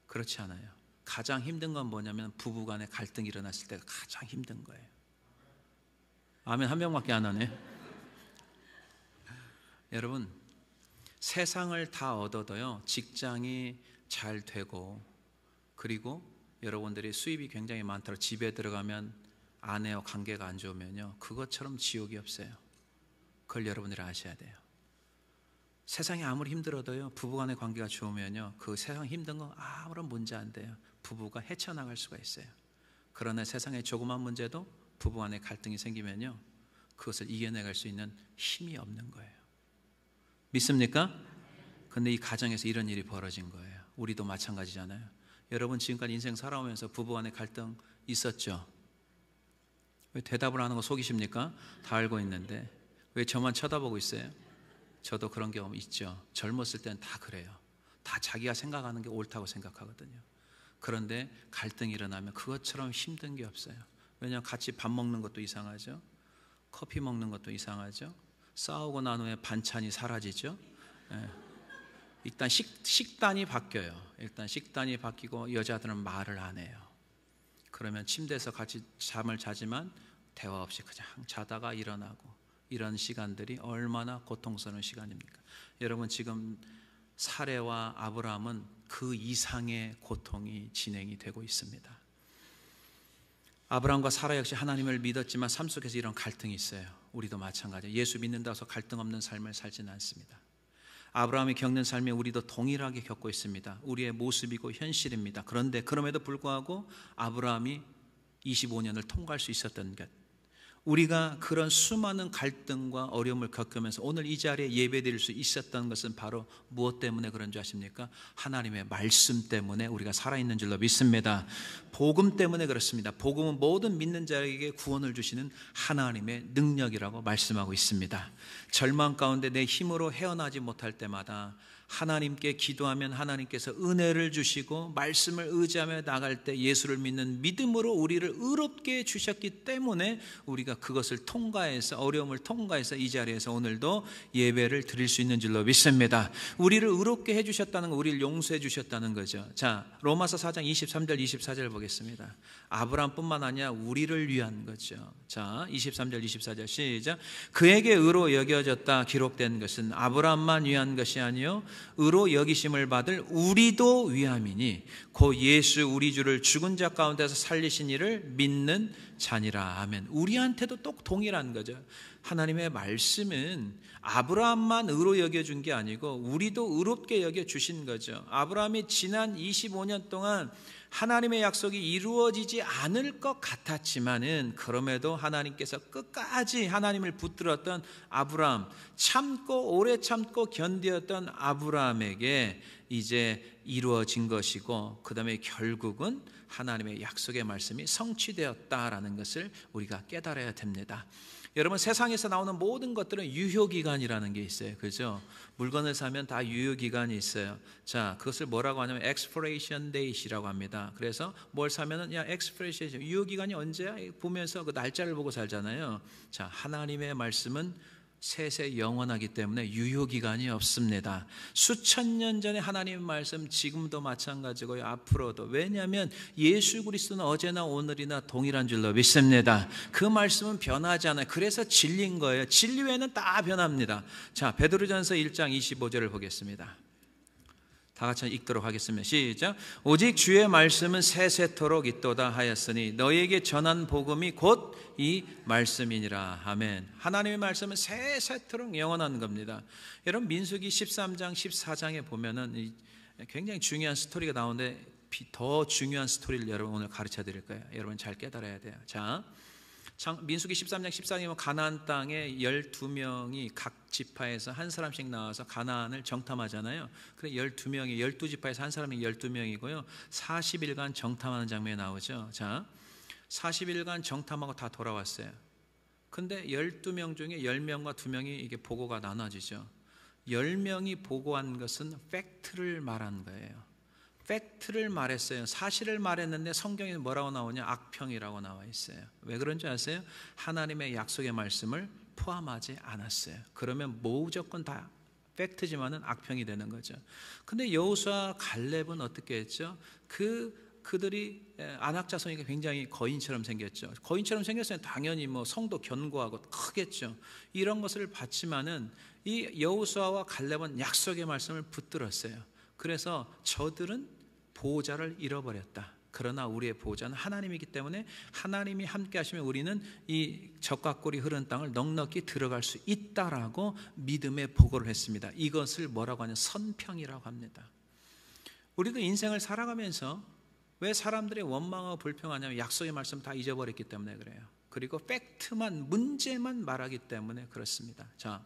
A: 그렇지 않아요. 가장 힘든 건 뭐냐면 부부 간에 갈등이 일어났을 때가 가장 힘든 거예요. 아멘. 한 명밖에 안 하네. 여러분, 세상을 다 얻어도요, 직장이 잘 되고, 그리고 여러분들이 수입이 굉장히 많더라도 집에 들어가면 아내와 관계가 안 좋으면요, 그것처럼 지옥이 없어요. 그걸 여러분들이 아셔야 돼요. 세상이 아무리 힘들어도요, 부부간의 관계가 좋으면요, 그 세상 힘든 거 아무런 문제 안 돼요. 부부가 헤쳐나갈 수가 있어요. 그러나 세상의 조그만 문제도 부부간의 갈등이 생기면요, 그것을 이겨내갈 수 있는 힘이 없는 거예요. 믿습니까? 근데 이 가정에서 이런 일이 벌어진 거예요. 우리도 마찬가지잖아요. 여러분 지금까지 인생 살아오면서 부부간의 갈등 있었죠? 왜 대답을 하는 거 속이십니까? 다 알고 있는데 왜 저만 쳐다보고 있어요? 저도 그런 경험 있죠. 젊었을 때는 다 그래요. 다 자기가 생각하는 게 옳다고 생각하거든요. 그런데 갈등이 일어나면 그것처럼 힘든 게 없어요. 왜냐하면 같이 밥 먹는 것도 이상하죠. 커피 먹는 것도 이상하죠. 싸우고 난 후에 반찬이 사라지죠. 일단 식단이 바뀌어요. 일단 식단이 바뀌고 여자들은 말을 안 해요. 그러면 침대에서 같이 잠을 자지만 대화 없이 그냥 자다가 일어나고, 이런 시간들이 얼마나 고통스러운 시간입니까? 여러분 지금 사레와 아브라함은 그 이상의 고통이 진행이 되고 있습니다. 아브라함과 사라 역시 하나님을 믿었지만 삶 속에서 이런 갈등이 있어요. 우리도 마찬가지예요. 예수 믿는다고 해서 갈등 없는 삶을 살지는 않습니다. 아브라함이 겪는 삶에 우리도 동일하게 겪고 있습니다. 우리의 모습이고 현실입니다. 그런데 그럼에도 불구하고 아브라함이 25년을 통과할 수 있었던 것, 우리가 그런 수많은 갈등과 어려움을 겪으면서 오늘 이 자리에 예배드릴 수 있었던 것은 바로 무엇 때문에 그런 줄 아십니까? 하나님의 말씀 때문에 우리가 살아있는 줄로 믿습니다. 복음 때문에 그렇습니다. 복음은 모든 믿는 자에게 구원을 주시는 하나님의 능력이라고 말씀하고 있습니다. 절망 가운데 내 힘으로 헤어나지 못할 때마다 하나님께 기도하면 하나님께서 은혜를 주시고 말씀을 의지하며 나갈 때 예수를 믿는 믿음으로 우리를 의롭게 주셨기 때문에 우리가 그것을 통과해서, 어려움을 통과해서 이 자리에서 오늘도 예배를 드릴 수 있는 줄로 믿습니다. 우리를 의롭게 해주셨다는 거, 우리를 용서해 주셨다는 거죠. 자, 로마서 4장 23절 24절 보겠습니다. 아브라함뿐만 아니라 우리를 위한 거죠. 자, 23절 24절 시작. 그에게 의로 여겨졌다 기록된 것은 아브라함만 위한 것이 아니요 의로 여기심을 받을 우리도 위함이니 곧 예수 우리 주를 죽은 자 가운데서 살리신 이를 믿는 자니라. 아멘. 우리한테도 똑 동일한 거죠. 하나님의 말씀은 아브라함만 의로 여겨준 게 아니고 우리도 의롭게 여겨주신 거죠. 아브라함이 지난 25년 동안 하나님의 약속이 이루어지지 않을 것 같았지만은 그럼에도 하나님께서 끝까지 하나님을 붙들었던 아브라함, 참고 오래 참고 견디었던 아브라함에게 이제 이루어진 것이고, 그 다음에 결국은 하나님의 약속의 말씀이 성취되었다라는 것을 우리가 깨달아야 됩니다. 여러분 세상에서 나오는 모든 것들은 유효기간이라는 게 있어요. 그죠? 물건을 사면 다 유효기간이 있어요. 자, 그것을 뭐라고 하냐면 expiration date이라고 합니다. 그래서 뭘 사면은 야 expiration 유효기간이 언제야? 보면서 그 날짜를 보고 살잖아요. 자, 하나님의 말씀은 세세 영원하기 때문에 유효기간이 없습니다. 수천 년 전에 하나님의 말씀 지금도 마찬가지고요, 앞으로도. 왜냐하면 예수 그리스도는 어제나 오늘이나 동일한 줄로 믿습니다. 그 말씀은 변하지 않아요. 그래서 진리인 거예요. 진리 외에는 다 변합니다. 자, 베드로전서 1장 25절을 보겠습니다. 다 같이 읽도록 하겠습니다. 시작. 오직 주의 말씀은 세세토록 있도다 하였으니 너희에게 전한 복음이 곧 이 말씀이니라. 아멘. 하나님의 말씀은 세세토록 영원한 겁니다. 여러분 민수기 13장 14장에 보면은 굉장히 중요한 스토리가 나오는데 더 중요한 스토리를 여러분 오늘 가르쳐 드릴 거예요. 여러분 잘 깨달아야 돼요. 자, 민수기 13장 14장이면 가나안 땅에 12명이 각 지파에서 한 사람씩 나와서 가나안을 정탐하잖아요. 그래 12명이 12지파에서 한 사람이 12명이고요. 40일간 정탐하는 장면이 나오죠. 자, 40일간 정탐하고 다 돌아왔어요. 근데 12명 중에 10명과 2명이 이게 보고가 나눠지죠. 10명이 보고한 것은 팩트를 말한 거예요. 팩트를 말했어요. 사실을 말했는데 성경에 뭐라고 나오냐? 악평이라고 나와 있어요. 왜 그런지 아세요? 하나님의 약속의 말씀을 포함하지 않았어요. 그러면 무조건 다 팩트지만은 악평이 되는 거죠. 근데 여호수아 갈렙은 어떻게 했죠? 그들이 안악자손이니까 굉장히 거인처럼 생겼죠. 거인처럼 생겼으면 당연히 뭐 성도 견고하고 크겠죠. 이런 것을 봤지만은 이 여호수아와 갈렙은 약속의 말씀을 붙들었어요. 그래서 저들은 보호자를 잃어버렸다. 그러나 우리의 보호자는 하나님이기 때문에 하나님이 함께 하시면 우리는 이 적과 꿀이 흐르는 땅을 넉넉히 들어갈 수 있다라고 믿음의 보고를 했습니다. 이것을 뭐라고 하냐, 선평이라고 합니다. 우리도 인생을 살아가면서 왜 사람들이 원망하고 불평하냐면 약속의 말씀 다 잊어버렸기 때문에 그래요. 그리고 팩트만, 문제만 말하기 때문에 그렇습니다. 자,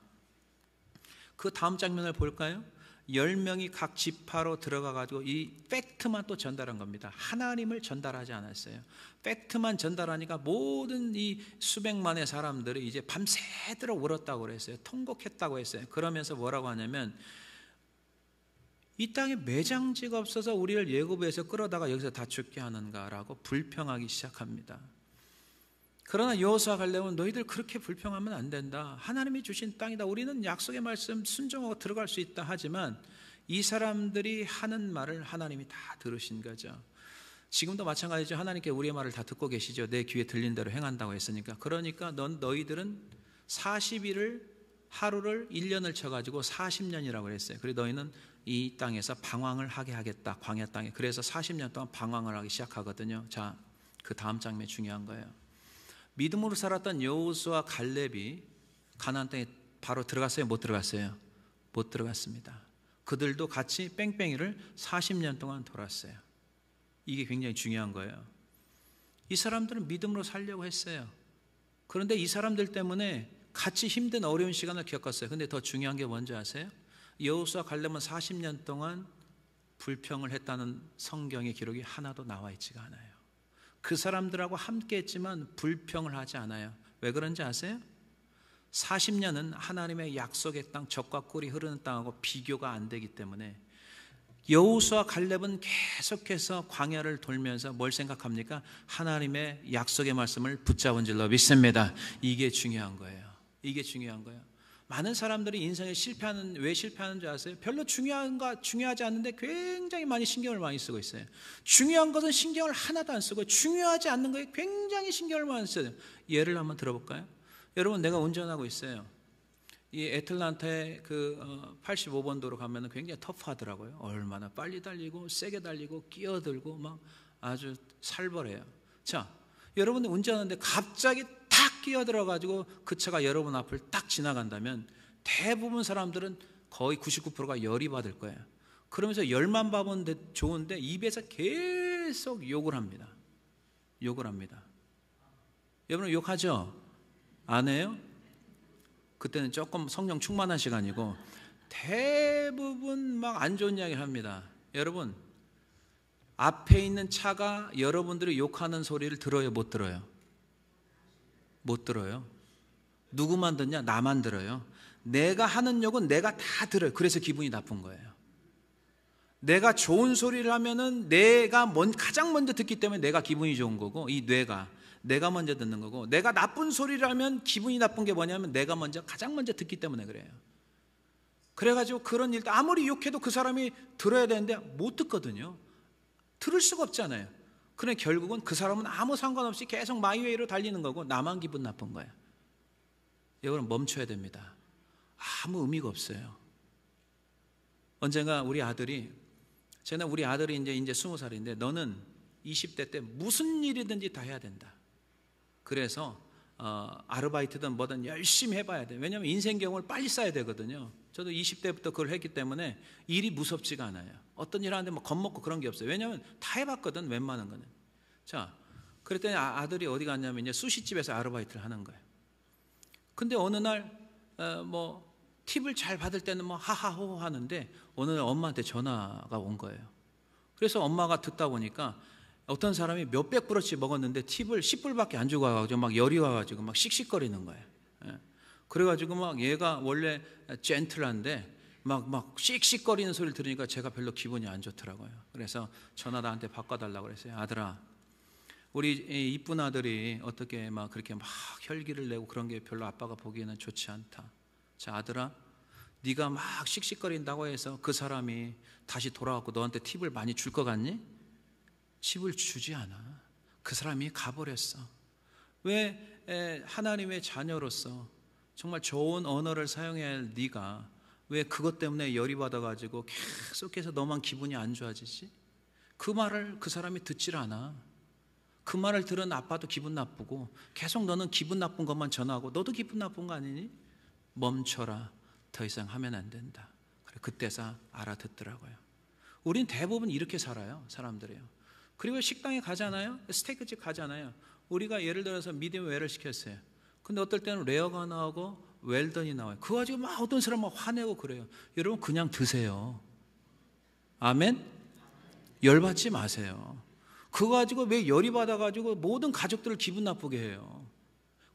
A: 그 다음 장면을 볼까요? 10명이 각 지파로 들어가가지고 이 팩트만 또 전달한 겁니다. 하나님을 전달하지 않았어요. 팩트만 전달하니까 모든 이 수백만의 사람들이 이제 밤새도록 울었다고 그랬어요. 통곡했다고 했어요. 그러면서 뭐라고 하냐면 이 땅에 매장지가 없어서 우리를 예고부에서 끌어다가 여기서 다 죽게 하는가라고 불평하기 시작합니다. 그러나 여호수아 갈렙은 너희들 그렇게 불평하면 안 된다. 하나님이 주신 땅이다. 우리는 약속의 말씀 순종하고 들어갈 수 있다. 하지만 이 사람들이 하는 말을 하나님이 다 들으신 거죠. 지금도 마찬가지죠. 하나님께 우리의 말을 다 듣고 계시죠. 내 귀에 들린 대로 행한다고 했으니까. 그러니까 너희들은 40일을 하루를 1년을 쳐가지고 40년이라고 그랬어요. 그리고 너희는 이 땅에서 방황을 하게 하겠다. 광야 땅에. 그래서 40년 동안 방황을 하기 시작하거든요. 자, 그 다음 장면이 중요한 거예요. 믿음으로 살았던 여호수아 갈렙이 가나안 땅에 바로 들어갔어요? 못 들어갔어요? 못 들어갔습니다. 그들도 같이 뺑뺑이를 40년 동안 돌았어요. 이게 굉장히 중요한 거예요. 이 사람들은 믿음으로 살려고 했어요. 그런데 이 사람들 때문에 같이 힘든 어려운 시간을 겪었어요. 근데 더 중요한 게 뭔지 아세요? 여호수아 갈렙은 40년 동안 불평을 했다는 성경의 기록이 하나도 나와 있지가 않아요. 그 사람들하고 함께 했지만 불평을 하지 않아요. 왜 그런지 아세요? 40년은 하나님의 약속의 땅, 젖과 꿀이 흐르는 땅하고 비교가 안 되기 때문에 여호수아 갈렙은 계속해서 광야를 돌면서 뭘 생각합니까? 하나님의 약속의 말씀을 붙잡은 줄로 믿습니다. 이게 중요한 거예요. 이게 중요한 거예요. 많은 사람들이 인생에 왜 실패하는 줄 아세요? 별로 중요하지 않는데 굉장히 많이 신경을 많이 쓰고 있어요. 중요한 것은 신경을 하나도 안 쓰고 중요하지 않는 거에 굉장히 신경을 많이 써요. 예를 한번 들어볼까요? 여러분, 내가 운전하고 있어요. 이 애틀란타의 85번 도로 가면 굉장히 터프하더라고요. 얼마나 빨리 달리고 세게 달리고 끼어들고 막 아주 살벌해요. 자, 여러분이 운전하는데 갑자기 탁 끼어들어가지고 그 차가 여러분 앞을 딱 지나간다면 대부분 사람들은 거의 99%가 열이 받을 거예요. 그러면서 열만 받으면 좋은데 입에서 계속 욕을 합니다. 욕을 합니다. 여러분 욕하죠? 안 해요? 그때는 조금 성령 충만한 시간이고 대부분 막 안 좋은 이야기를 합니다. 여러분, 앞에 있는 차가 여러분들이 욕하는 소리를 들어요? 못 들어요? 못 들어요. 누구만 듣냐? 나만 들어요. 내가 하는 욕은 내가 다 들어요. 그래서 기분이 나쁜 거예요. 내가 좋은 소리를 하면은 내가 가장 먼저 듣기 때문에 내가 기분이 좋은 거고, 이 뇌가 내가 먼저 듣는 거고, 내가 나쁜 소리를 하면 기분이 나쁜 게 뭐냐면 내가 가장 먼저 듣기 때문에 그래요. 그래가지고 그런 일 때 아무리 욕해도 그 사람이 들어야 되는데 못 듣거든요. 들을 수가 없잖아요. 그래 결국은 그 사람은 아무 상관없이 계속 마이웨이로 달리는 거고 나만 기분 나쁜 거예요. 여러분, 멈춰야 됩니다. 아무 의미가 없어요. 언젠가 우리 아들이 이제 20살인데 너는 20대 때 무슨 일이든지 다 해야 된다. 그래서 아르바이트든 뭐든 열심히 해봐야 돼. 왜냐하면 인생 경험을 빨리 쌓아야 되거든요. 저도 20대부터 그걸 했기 때문에 일이 무섭지가 않아요. 어떤 일 하는데 뭐 겁먹고 그런 게 없어요. 왜냐하면 다 해봤거든, 웬만한 거는. 자, 그랬더니 아들이 어디 갔냐면 이제 수시집에서 아르바이트를 하는 거예요. 근데 어느 날 팁을 잘 받을 때는 뭐 하하호호 하는데 어느 날 엄마한테 전화가 온 거예요. 그래서 엄마가 듣다 보니까 어떤 사람이 몇백 불어치 먹었는데 팁을 10불밖에 안 주고 와가지고 막 열이 와가지고 막 씩씩거리는 거예요. 그래가지고 막 얘가 원래 젠틀한데 막 씩씩거리는 소리를 들으니까 제가 별로 기분이 안 좋더라고요. 그래서 전화 나한테 바꿔달라고 그랬어요. 아들아, 우리 이쁜 아들이 어떻게 막 그렇게 막 혈기를 내고 그런 게 별로 아빠가 보기에는 좋지 않다. 자, 아들아, 네가 막 씩씩거린다고 해서 그 사람이 다시 돌아왔고 너한테 팁을 많이 줄 것 같니? 팁을 주지 않아. 그 사람이 가버렸어. 왜 하나님의 자녀로서 정말 좋은 언어를 사용해야 할 네가 왜 그것 때문에 열이 받아가지고 계속해서 너만 기분이 안 좋아지지? 그 말을 그 사람이 듣질 않아. 그 말을 들은 아빠도 기분 나쁘고 계속 너는 기분 나쁜 것만 전하고 너도 기분 나쁜 거 아니니? 멈춰라. 더 이상 하면 안 된다. 그래, 그때서 알아듣더라고요. 우린 대부분 이렇게 살아요. 사람들이요. 그리고 식당에 가잖아요. 스테이크집 가잖아요. 우리가 예를 들어서 미디엄 웰을 시켰어요. 근데 어떨 때는 레어가 나오고 웰던이 나와요. 그거 가지고 막 어떤 사람은 화내고 그래요. 여러분 그냥 드세요. 아멘? 열받지 마세요. 그거 가지고 왜 열이 받아가지고 모든 가족들을 기분 나쁘게 해요.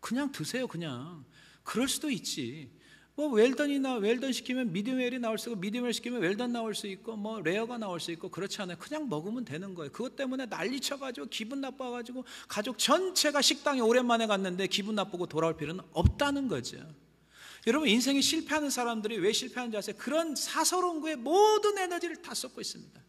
A: 그냥 드세요. 그냥. 그럴 수도 있지. 뭐 웰던 시키면 미디엄 웰이 나올 수 있고 미디엄 웰 시키면 웰던 나올 수 있고 뭐 레어가 나올 수 있고 그렇지 않아요. 그냥 먹으면 되는 거예요. 그것 때문에 난리 쳐가지고 기분 나빠가지고 가족 전체가 식당에 오랜만에 갔는데 기분 나쁘고 돌아올 필요는 없다는 거죠. 여러분 인생에 실패하는 사람들이 왜 실패하는지 아세요? 그런 사서로운 거에 모든 에너지를 다 쏟고 있습니다.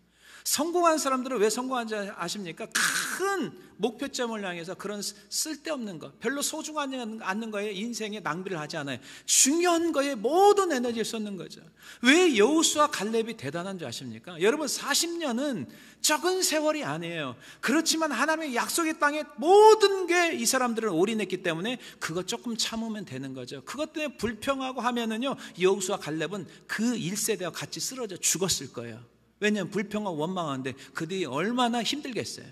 A: 성공한 사람들은 왜 성공한지 아십니까? 큰 목표점을 향해서 그런 쓸데없는 것, 별로 소중하지 않는 거에 인생에 낭비를 하지 않아요. 중요한 거에 모든 에너지를 쏟는 거죠. 왜 여호수아 갈렙이 대단한 줄 아십니까? 여러분 40년은 적은 세월이 아니에요. 그렇지만 하나님의 약속의 땅에 모든 게 이 사람들을 올인했기 때문에 그거 조금 참으면 되는 거죠. 그것 때문에 불평하고 하면은요, 여호수아 갈렙은 그 1세대와 같이 쓰러져 죽었을 거예요. 왜냐하면 불평하고 원망하는데 그들이 얼마나 힘들겠어요.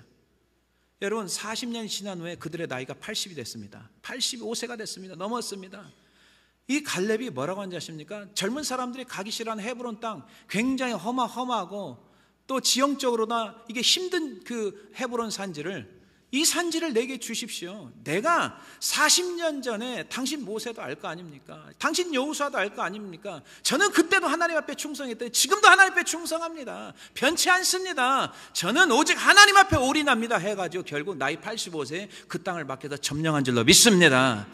A: 여러분 40년이 지난 후에 그들의 나이가 80이 됐습니다. 85세가 됐습니다. 넘었습니다. 이 갈렙이 뭐라고 하는지 아십니까? 젊은 사람들이 가기 싫어하는 헤브론 땅 굉장히 험하고 또 지형적으로나 이게 힘든 그 헤브론 산지를 이 산지를 내게 주십시오. 내가 40년 전에 당신 모세도 알 거 아닙니까? 당신 여호수아도 알 거 아닙니까? 저는 그때도 하나님 앞에 충성했더니 지금도 하나님 앞에 충성합니다. 변치 않습니다. 저는 오직 하나님 앞에 올인합니다 해가지고 결국 나이 85세에 그 땅을 맡겨서 점령한 줄로 믿습니다.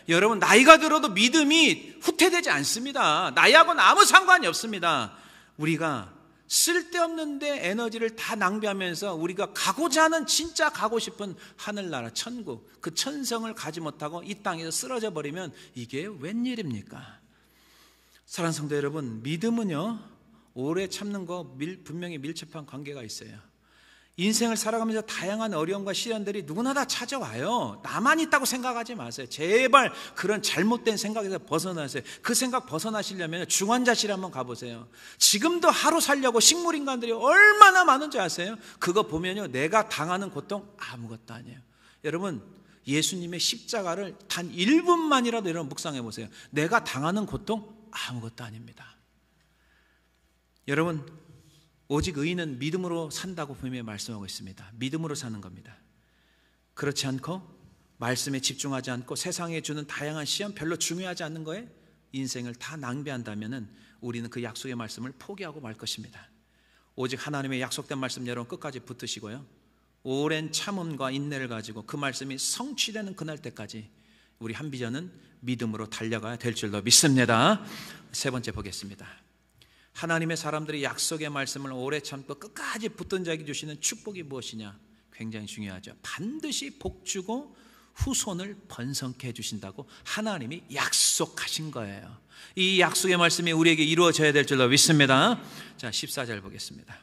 A: 여러분 나이가 들어도 믿음이 후퇴되지 않습니다. 나이하고는 아무 상관이 없습니다. 우리가 쓸데없는데 에너지를 다 낭비하면서 우리가 가고자 하는 진짜 가고 싶은 하늘나라 천국 그 천성을 가지 못하고 이 땅에서 쓰러져 버리면 이게 웬일입니까? 사랑하는 성도 여러분, 믿음은요 오래 참는 거 분명히 밀접한 관계가 있어요. 인생을 살아가면서 다양한 어려움과 시련들이 누구나 다 찾아와요. 나만 있다고 생각하지 마세요. 제발 그런 잘못된 생각에서 벗어나세요. 그 생각 벗어나시려면 중환자실에 한번 가보세요. 지금도 하루 살려고 식물인간들이 얼마나 많은지 아세요? 그거 보면요 내가 당하는 고통 아무것도 아니에요. 여러분 예수님의 십자가를 단 1분만이라도 여러분 묵상해 보세요. 내가 당하는 고통 아무것도 아닙니다. 여러분 오직 의인은 믿음으로 산다고 분명히 말씀하고 있습니다. 믿음으로 사는 겁니다. 그렇지 않고 말씀에 집중하지 않고 세상에 주는 다양한 시험 별로 중요하지 않는 거에 인생을 다 낭비한다면 우리는 그 약속의 말씀을 포기하고 말 것입니다. 오직 하나님의 약속된 말씀 여러분 끝까지 붙으시고요, 오랜 참음과 인내를 가지고 그 말씀이 성취되는 그날 때까지 우리 한비전은 믿음으로 달려가야 될 줄로 믿습니다. 세 번째 보겠습니다. 하나님의 사람들이 약속의 말씀을 오래 참고 끝까지 붙든 자에게 주시는 축복이 무엇이냐? 굉장히 중요하죠. 반드시 복주고 후손을 번성케 해주신다고 하나님이 약속하신 거예요. 이 약속의 말씀이 우리에게 이루어져야 될 줄로 믿습니다. 자, 14절 보겠습니다.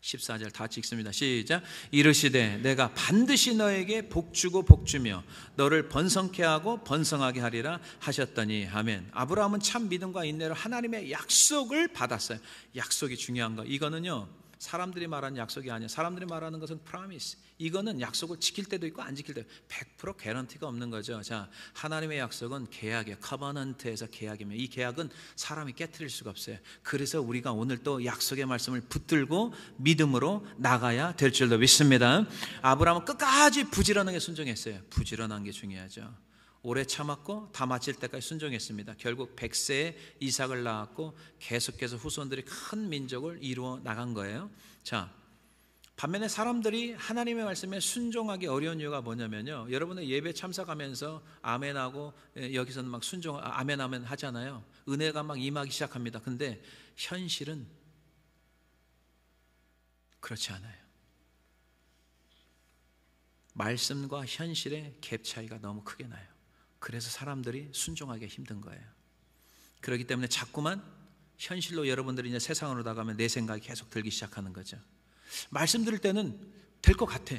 A: 14절 다 같이 읽습니다. 시작. 이르시되 내가 반드시 너에게 복주고 복주며 너를 번성케 하고 번성하게 하리라 하셨더니 아멘. 아브라함은 참 믿음과 인내로 하나님의 약속을 받았어요. 약속이 중요한 거. 이거는요 사람들이 말하는 약속이 아니에요. 사람들이 말하는 것은 promise. 이거는 약속을 지킬 때도 있고 안 지킬 때도 100% 개런티가 없는 거죠. 자, 하나님의 약속은 계약이에요. 커버넌트에서 계약이면 이 계약은 사람이 깨트릴 수가 없어요. 그래서 우리가 오늘 또 약속의 말씀을 붙들고 믿음으로 나가야 될 줄로 믿습니다. 아브라함은 끝까지 부지런하게 순종했어요. 부지런한 게 중요하죠. 오래 참았고 다 마칠 때까지 순종했습니다. 결국 100세에 이삭을 낳았고 계속해서 후손들이 큰 민족을 이루어 나간 거예요. 자, 반면에 사람들이 하나님의 말씀에 순종하기 어려운 이유가 뭐냐면요, 여러분의 예배 참석하면서 아멘하고 여기서는 막 아멘 아멘 하잖아요. 은혜가 막 임하기 시작합니다. 근데 현실은 그렇지 않아요. 말씀과 현실의 갭 차이가 너무 크게 나요. 그래서 사람들이 순종하기 힘든 거예요. 그렇기 때문에 자꾸만 현실로 여러분들이 이제 세상으로 나가면 내 생각이 계속 들기 시작하는 거죠. 말씀 들을 때는 될 것 같아.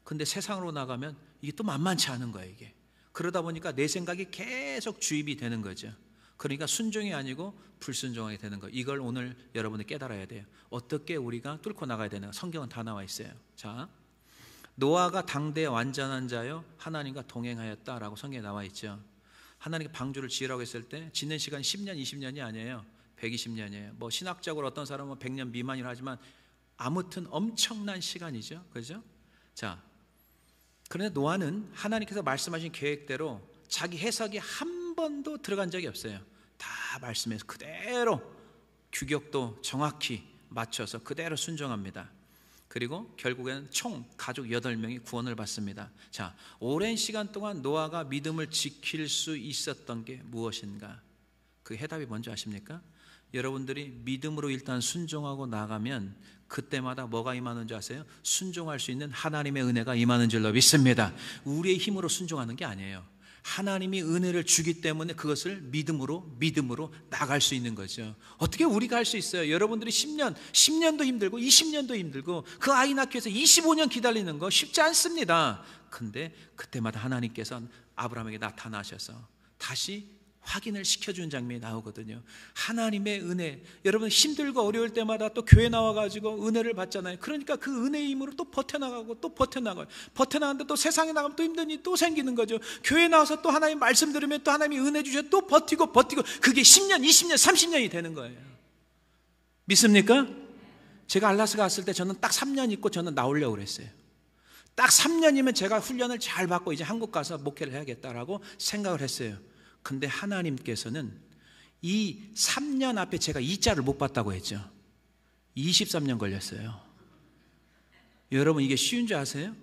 A: 근데 세상으로 나가면 이게 또 만만치 않은 거예요, 이게. 그러다 보니까 내 생각이 계속 주입이 되는 거죠. 그러니까 순종이 아니고 불순종하게 되는 거. 이걸 오늘 여러분이 깨달아야 돼요. 어떻게 우리가 뚫고 나가야 되나. 성경은 다 나와 있어요. 자, 노아가 당대의 완전한 자요 하나님과 동행하였다라고 성경에 나와 있죠. 하나님께 방주를 지으라고 했을 때 짓는 시간이 10년, 20년이 아니에요. 120년이에요. 뭐 신학적으로 어떤 사람은 100년 미만이라 하지만 아무튼 엄청난 시간이죠. 그죠? 자, 그런데 노아는 하나님께서 말씀하신 계획대로 자기 해석이 한 번도 들어간 적이 없어요. 다 말씀에서 그대로 규격도 정확히 맞춰서 그대로 순종합니다. 그리고 결국에는 총 가족 8명이 구원을 받습니다. 자, 오랜 시간 동안 노아가 믿음을 지킬 수 있었던 게 무엇인가? 그 해답이 뭔지 아십니까? 여러분들이 믿음으로 일단 순종하고 나가면 그때마다 뭐가 임하는 줄 아세요? 순종할 수 있는 하나님의 은혜가 임하는 줄로 믿습니다. 우리의 힘으로 순종하는 게 아니에요. 하나님이 은혜를 주기 때문에 그것을 믿음으로 나갈 수 있는 거죠. 어떻게 우리가 할 수 있어요? 여러분들이 10년도 힘들고 20년도 힘들고 그 아이 낳기 위해서 25년 기다리는 거 쉽지 않습니다. 근데 그때마다 하나님께서 아브라함에게 나타나셔서 다시 확인을 시켜주는 장면이 나오거든요. 하나님의 은혜. 여러분 힘들고 어려울 때마다 또 교회 나와가지고 은혜를 받잖아요. 그러니까 그 은혜의 힘으로 또 버텨나가고 또 버텨나가요. 버텨나가는데 또 세상에 나가면 또 힘든 일이 또 생기는 거죠. 교회 나와서 또 하나님 말씀 들으면 또 하나님이 은혜 주셔서 또 버티고 그게 10년, 20년, 30년이 되는 거예요. 믿습니까? 제가 알라스 갔을 때 저는 딱 3년 있고 저는 나오려고 그랬어요. 딱 3년이면 제가 훈련을 잘 받고 이제 한국 가서 목회를 해야겠다라고 생각을 했어요. 근데 하나님께서는 이 3년 앞에 제가 이자를 못 받다고 했죠. 23년 걸렸어요. 여러분 이게 쉬운 줄 아세요?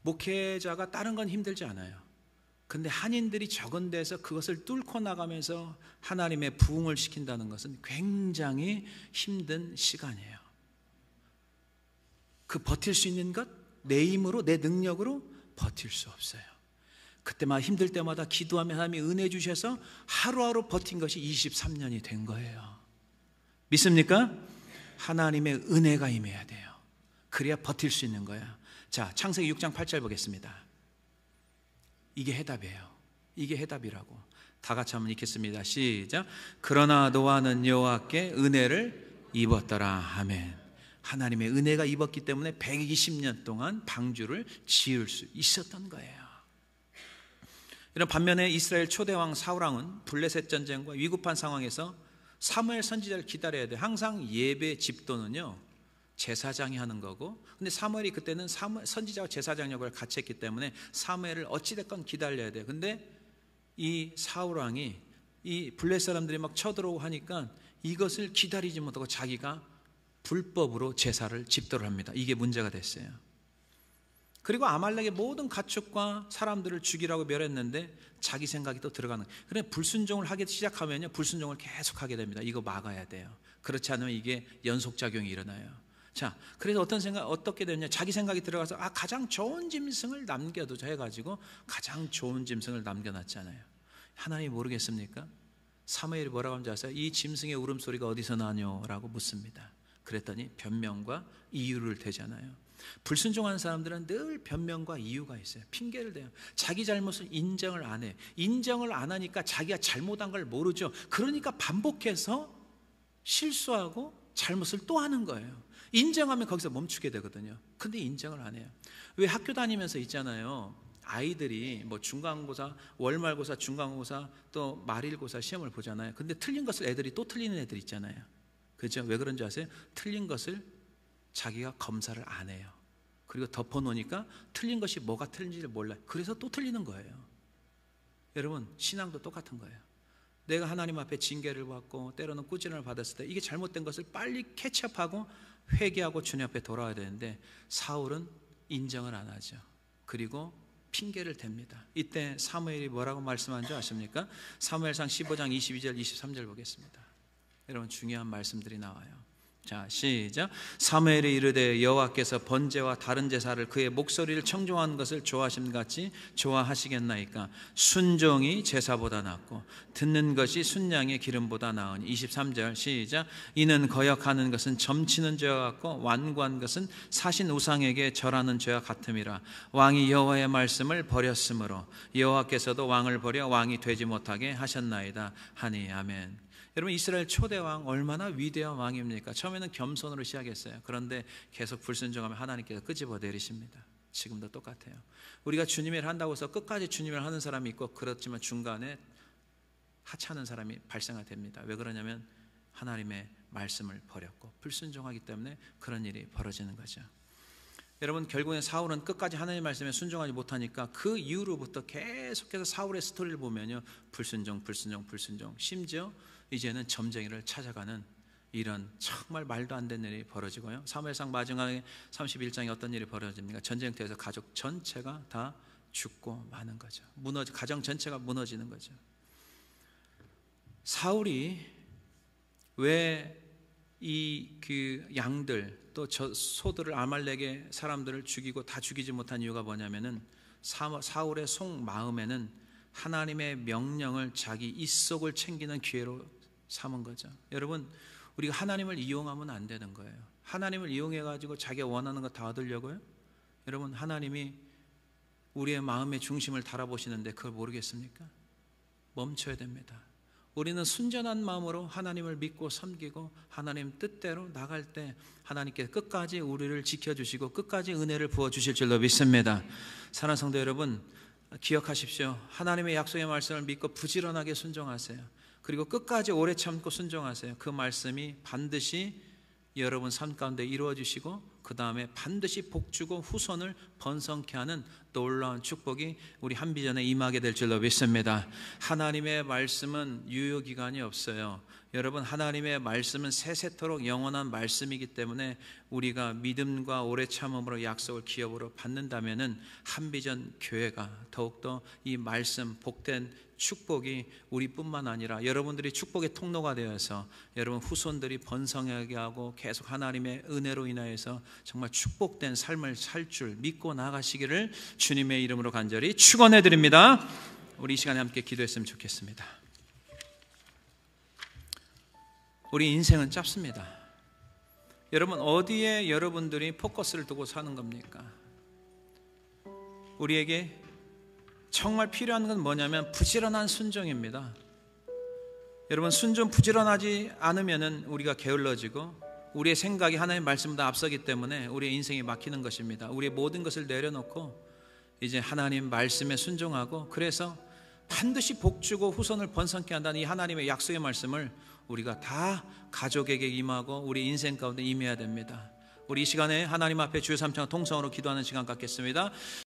A: 목회자가 다른 건 힘들지 않아요. 근데 한인들이 적은 데서 그것을 뚫고 나가면서 하나님의 부흥을 시킨다는 것은 굉장히 힘든 시간이에요. 그 버틸 수 있는 것, 내 힘으로, 내 능력으로 버틸 수 없어요. 그때마다 힘들 때마다 기도하며 하나님이 은혜 주셔서 하루하루 버틴 것이 23년이 된 거예요. 믿습니까? 하나님의 은혜가 임해야 돼요. 그래야 버틸 수 있는 거야. 자, 창세기 6장 8절 보겠습니다. 이게 해답이에요. 이게 해답이라고. 다 같이 한번 읽겠습니다. 시작. 그러나 노아는 여호와께 은혜를 입었더라. 아멘. 하나님의 은혜가 입었기 때문에 120년 동안 방주를 지을 수 있었던 거예요. 이런 반면에 이스라엘 초대왕 사울왕은 블레셋 전쟁과 위급한 상황에서 사무엘 선지자를 기다려야 돼. 항상 예배 집도는요 제사장이 하는 거고, 근데 사무엘이 그때는 선지자와 제사장 역할을 같이 했기 때문에 사무엘을 어찌됐건 기다려야 돼. 근데 이 사울왕이 이 블레셋 사람들이 막 쳐들어오고 하니까 이것을 기다리지 못하고 자기가 불법으로 제사를 집도를 합니다. 이게 문제가 됐어요. 그리고 아말렉의 모든 가축과 사람들을 죽이라고 멸했는데 자기 생각이 또 들어가는 거예요. 그래 불순종을 하기 시작하면요 불순종을 계속하게 됩니다. 이거 막아야 돼요. 그렇지 않으면 이게 연속작용이 일어나요. 자, 그래서 어떻게 되냐, 자기 생각이 들어가서 가장 좋은 짐승을 남겨두자 해가지고 가장 좋은 짐승을 남겨놨잖아요. 하나님이 모르겠습니까? 사무엘이 뭐라고 하는지 아세요? 이 짐승의 울음소리가 어디서 나뇨? 라고 묻습니다. 그랬더니 변명과 이유를 대잖아요. 불순종하는 사람들은 늘 변명과 이유가 있어요. 핑계를 대요. 자기 잘못을 인정을 안 해요. 인정을 안 하니까 자기가 잘못한 걸 모르죠. 그러니까 반복해서 실수하고 잘못을 또 하는 거예요. 인정하면 거기서 멈추게 되거든요. 근데 인정을 안 해요. 왜 학교 다니면서 있잖아요, 아이들이 뭐 중간고사, 월말고사, 중간고사, 또 말일고사 시험을 보잖아요. 근데 틀린 것을 애들이 또 틀리는 애들 있잖아요. 그렇죠? 왜 그런지 아세요? 틀린 것을 자기가 검사를 안 해요. 그리고 덮어놓으니까 틀린 것이 뭐가 틀린지를 몰라요. 그래서 또 틀리는 거예요. 여러분 신앙도 똑같은 거예요. 내가 하나님 앞에 징계를 받고 때로는 꾸지람을 받았을 때 이게 잘못된 것을 빨리 캐치업하고 회개하고 주님 앞에 돌아와야 되는데 사울은 인정을 안 하죠. 그리고 핑계를 댑니다. 이때 사무엘이 뭐라고 말씀한 줄 아십니까? 사무엘상 15장 22절 23절 보겠습니다. 여러분 중요한 말씀들이 나와요. 자, 시작. 사무엘이 이르되 여호와께서 번제와 다른 제사를 그의 목소리를 청종하는 것을 좋아하심 같이 좋아하시겠나이까? 순종이 제사보다 낫고 듣는 것이 순양의 기름보다 나으니. 23절 시작. 이는 거역하는 것은 점치는 죄와 같고 완고한 것은 사신 우상에게 절하는 죄와 같음이라. 왕이 여호와의 말씀을 버렸으므로 여호와께서도 왕을 버려 왕이 되지 못하게 하셨나이다 하니. 아멘. 여러분 이스라엘 초대왕 얼마나 위대한 왕입니까? 처음에는 겸손으로 시작했어요. 그런데 계속 불순종하면 하나님께서 끄집어 내리십니다. 지금도 똑같아요. 우리가 주님의 일을 한다고 해서 끝까지 주님의 일을 하는 사람이 있고, 그렇지만 중간에 하찮은 사람이 발생이 됩니다. 왜 그러냐면 하나님의 말씀을 버렸고 불순종하기 때문에 그런 일이 벌어지는 거죠. 여러분 결국엔 사울은 끝까지 하나님의 말씀에 순종하지 못하니까 그 이후로부터 계속해서 사울의 스토리를 보면요, 불순종, 심지어 이제는 점쟁이를 찾아가는 이런 정말 말도 안 되는 일이 벌어지고요. 사무엘상 마지막에 31장에 어떤 일이 벌어집니까? 전쟁터에서 가족 전체가 다 죽고 마는 거죠. 가정 전체가 무너지는 거죠. 사울이 왜 그 양들 또 소들을 아말렉의 사람들을 죽이고 다 죽이지 못한 이유가 뭐냐면은 사울의 속마음에는 하나님의 명령을 자기 입속을 챙기는 기회로 삼은 거죠. 여러분 우리가 하나님을 이용하면 안 되는 거예요. 하나님을 이용해 가지고 자기가 원하는 거 다 얻으려고요? 여러분 하나님이 우리의 마음의 중심을 달아보시는데 그걸 모르겠습니까? 멈춰야 됩니다. 우리는 순전한 마음으로 하나님을 믿고 섬기고 하나님 뜻대로 나갈 때 하나님께서 끝까지 우리를 지켜주시고 끝까지 은혜를 부어주실 줄로 믿습니다. 사랑하는 성도 여러분, 기억하십시오. 하나님의 약속의 말씀을 믿고 부지런하게 순종하세요. 그리고 끝까지 오래 참고 순종하세요. 그 말씀이 반드시 여러분 삶 가운데 이루어 주시고 그 다음에 반드시 복주고 후손을 번성케 하는 놀라운 축복이 우리 한비전에 임하게 될 줄로 믿습니다. 하나님의 말씀은 유효기간이 없어요. 여러분 하나님의 말씀은 세세토록 영원한 말씀이기 때문에 우리가 믿음과 오래 참음으로 약속을 기업으로 받는다면은 한비전 교회가 더욱더 이 말씀 복된 축복이 우리뿐만 아니라 여러분들이 축복의 통로가 되어서 여러분 후손들이 번성하게 하고 계속 하나님의 은혜로 인하여서 정말 축복된 삶을 살 줄 믿고 나가시기를 주님의 이름으로 간절히 축원해 드립니다. 우리 이 시간에 함께 기도했으면 좋겠습니다. 우리 인생은 짧습니다. 여러분 어디에 여러분들이 포커스를 두고 사는 겁니까? 우리에게 정말 필요한 건 뭐냐면 부지런한 순종입니다. 여러분 순종 부지런하지 않으면 우리가 게을러지고 우리의 생각이 하나님의 말씀보다 앞서기 때문에 우리의 인생이 막히는 것입니다. 우리의 모든 것을 내려놓고 이제 하나님 말씀에 순종하고 그래서 반드시 복주고 후손을 번성케 한다는 이 하나님의 약속의 말씀을 우리가 다 가족에게 임하고 우리 인생 가운데 임해야 됩니다. 우리 이 시간에 하나님 앞에 주여 삼창 통성으로 기도하는 시간 갖겠습니다.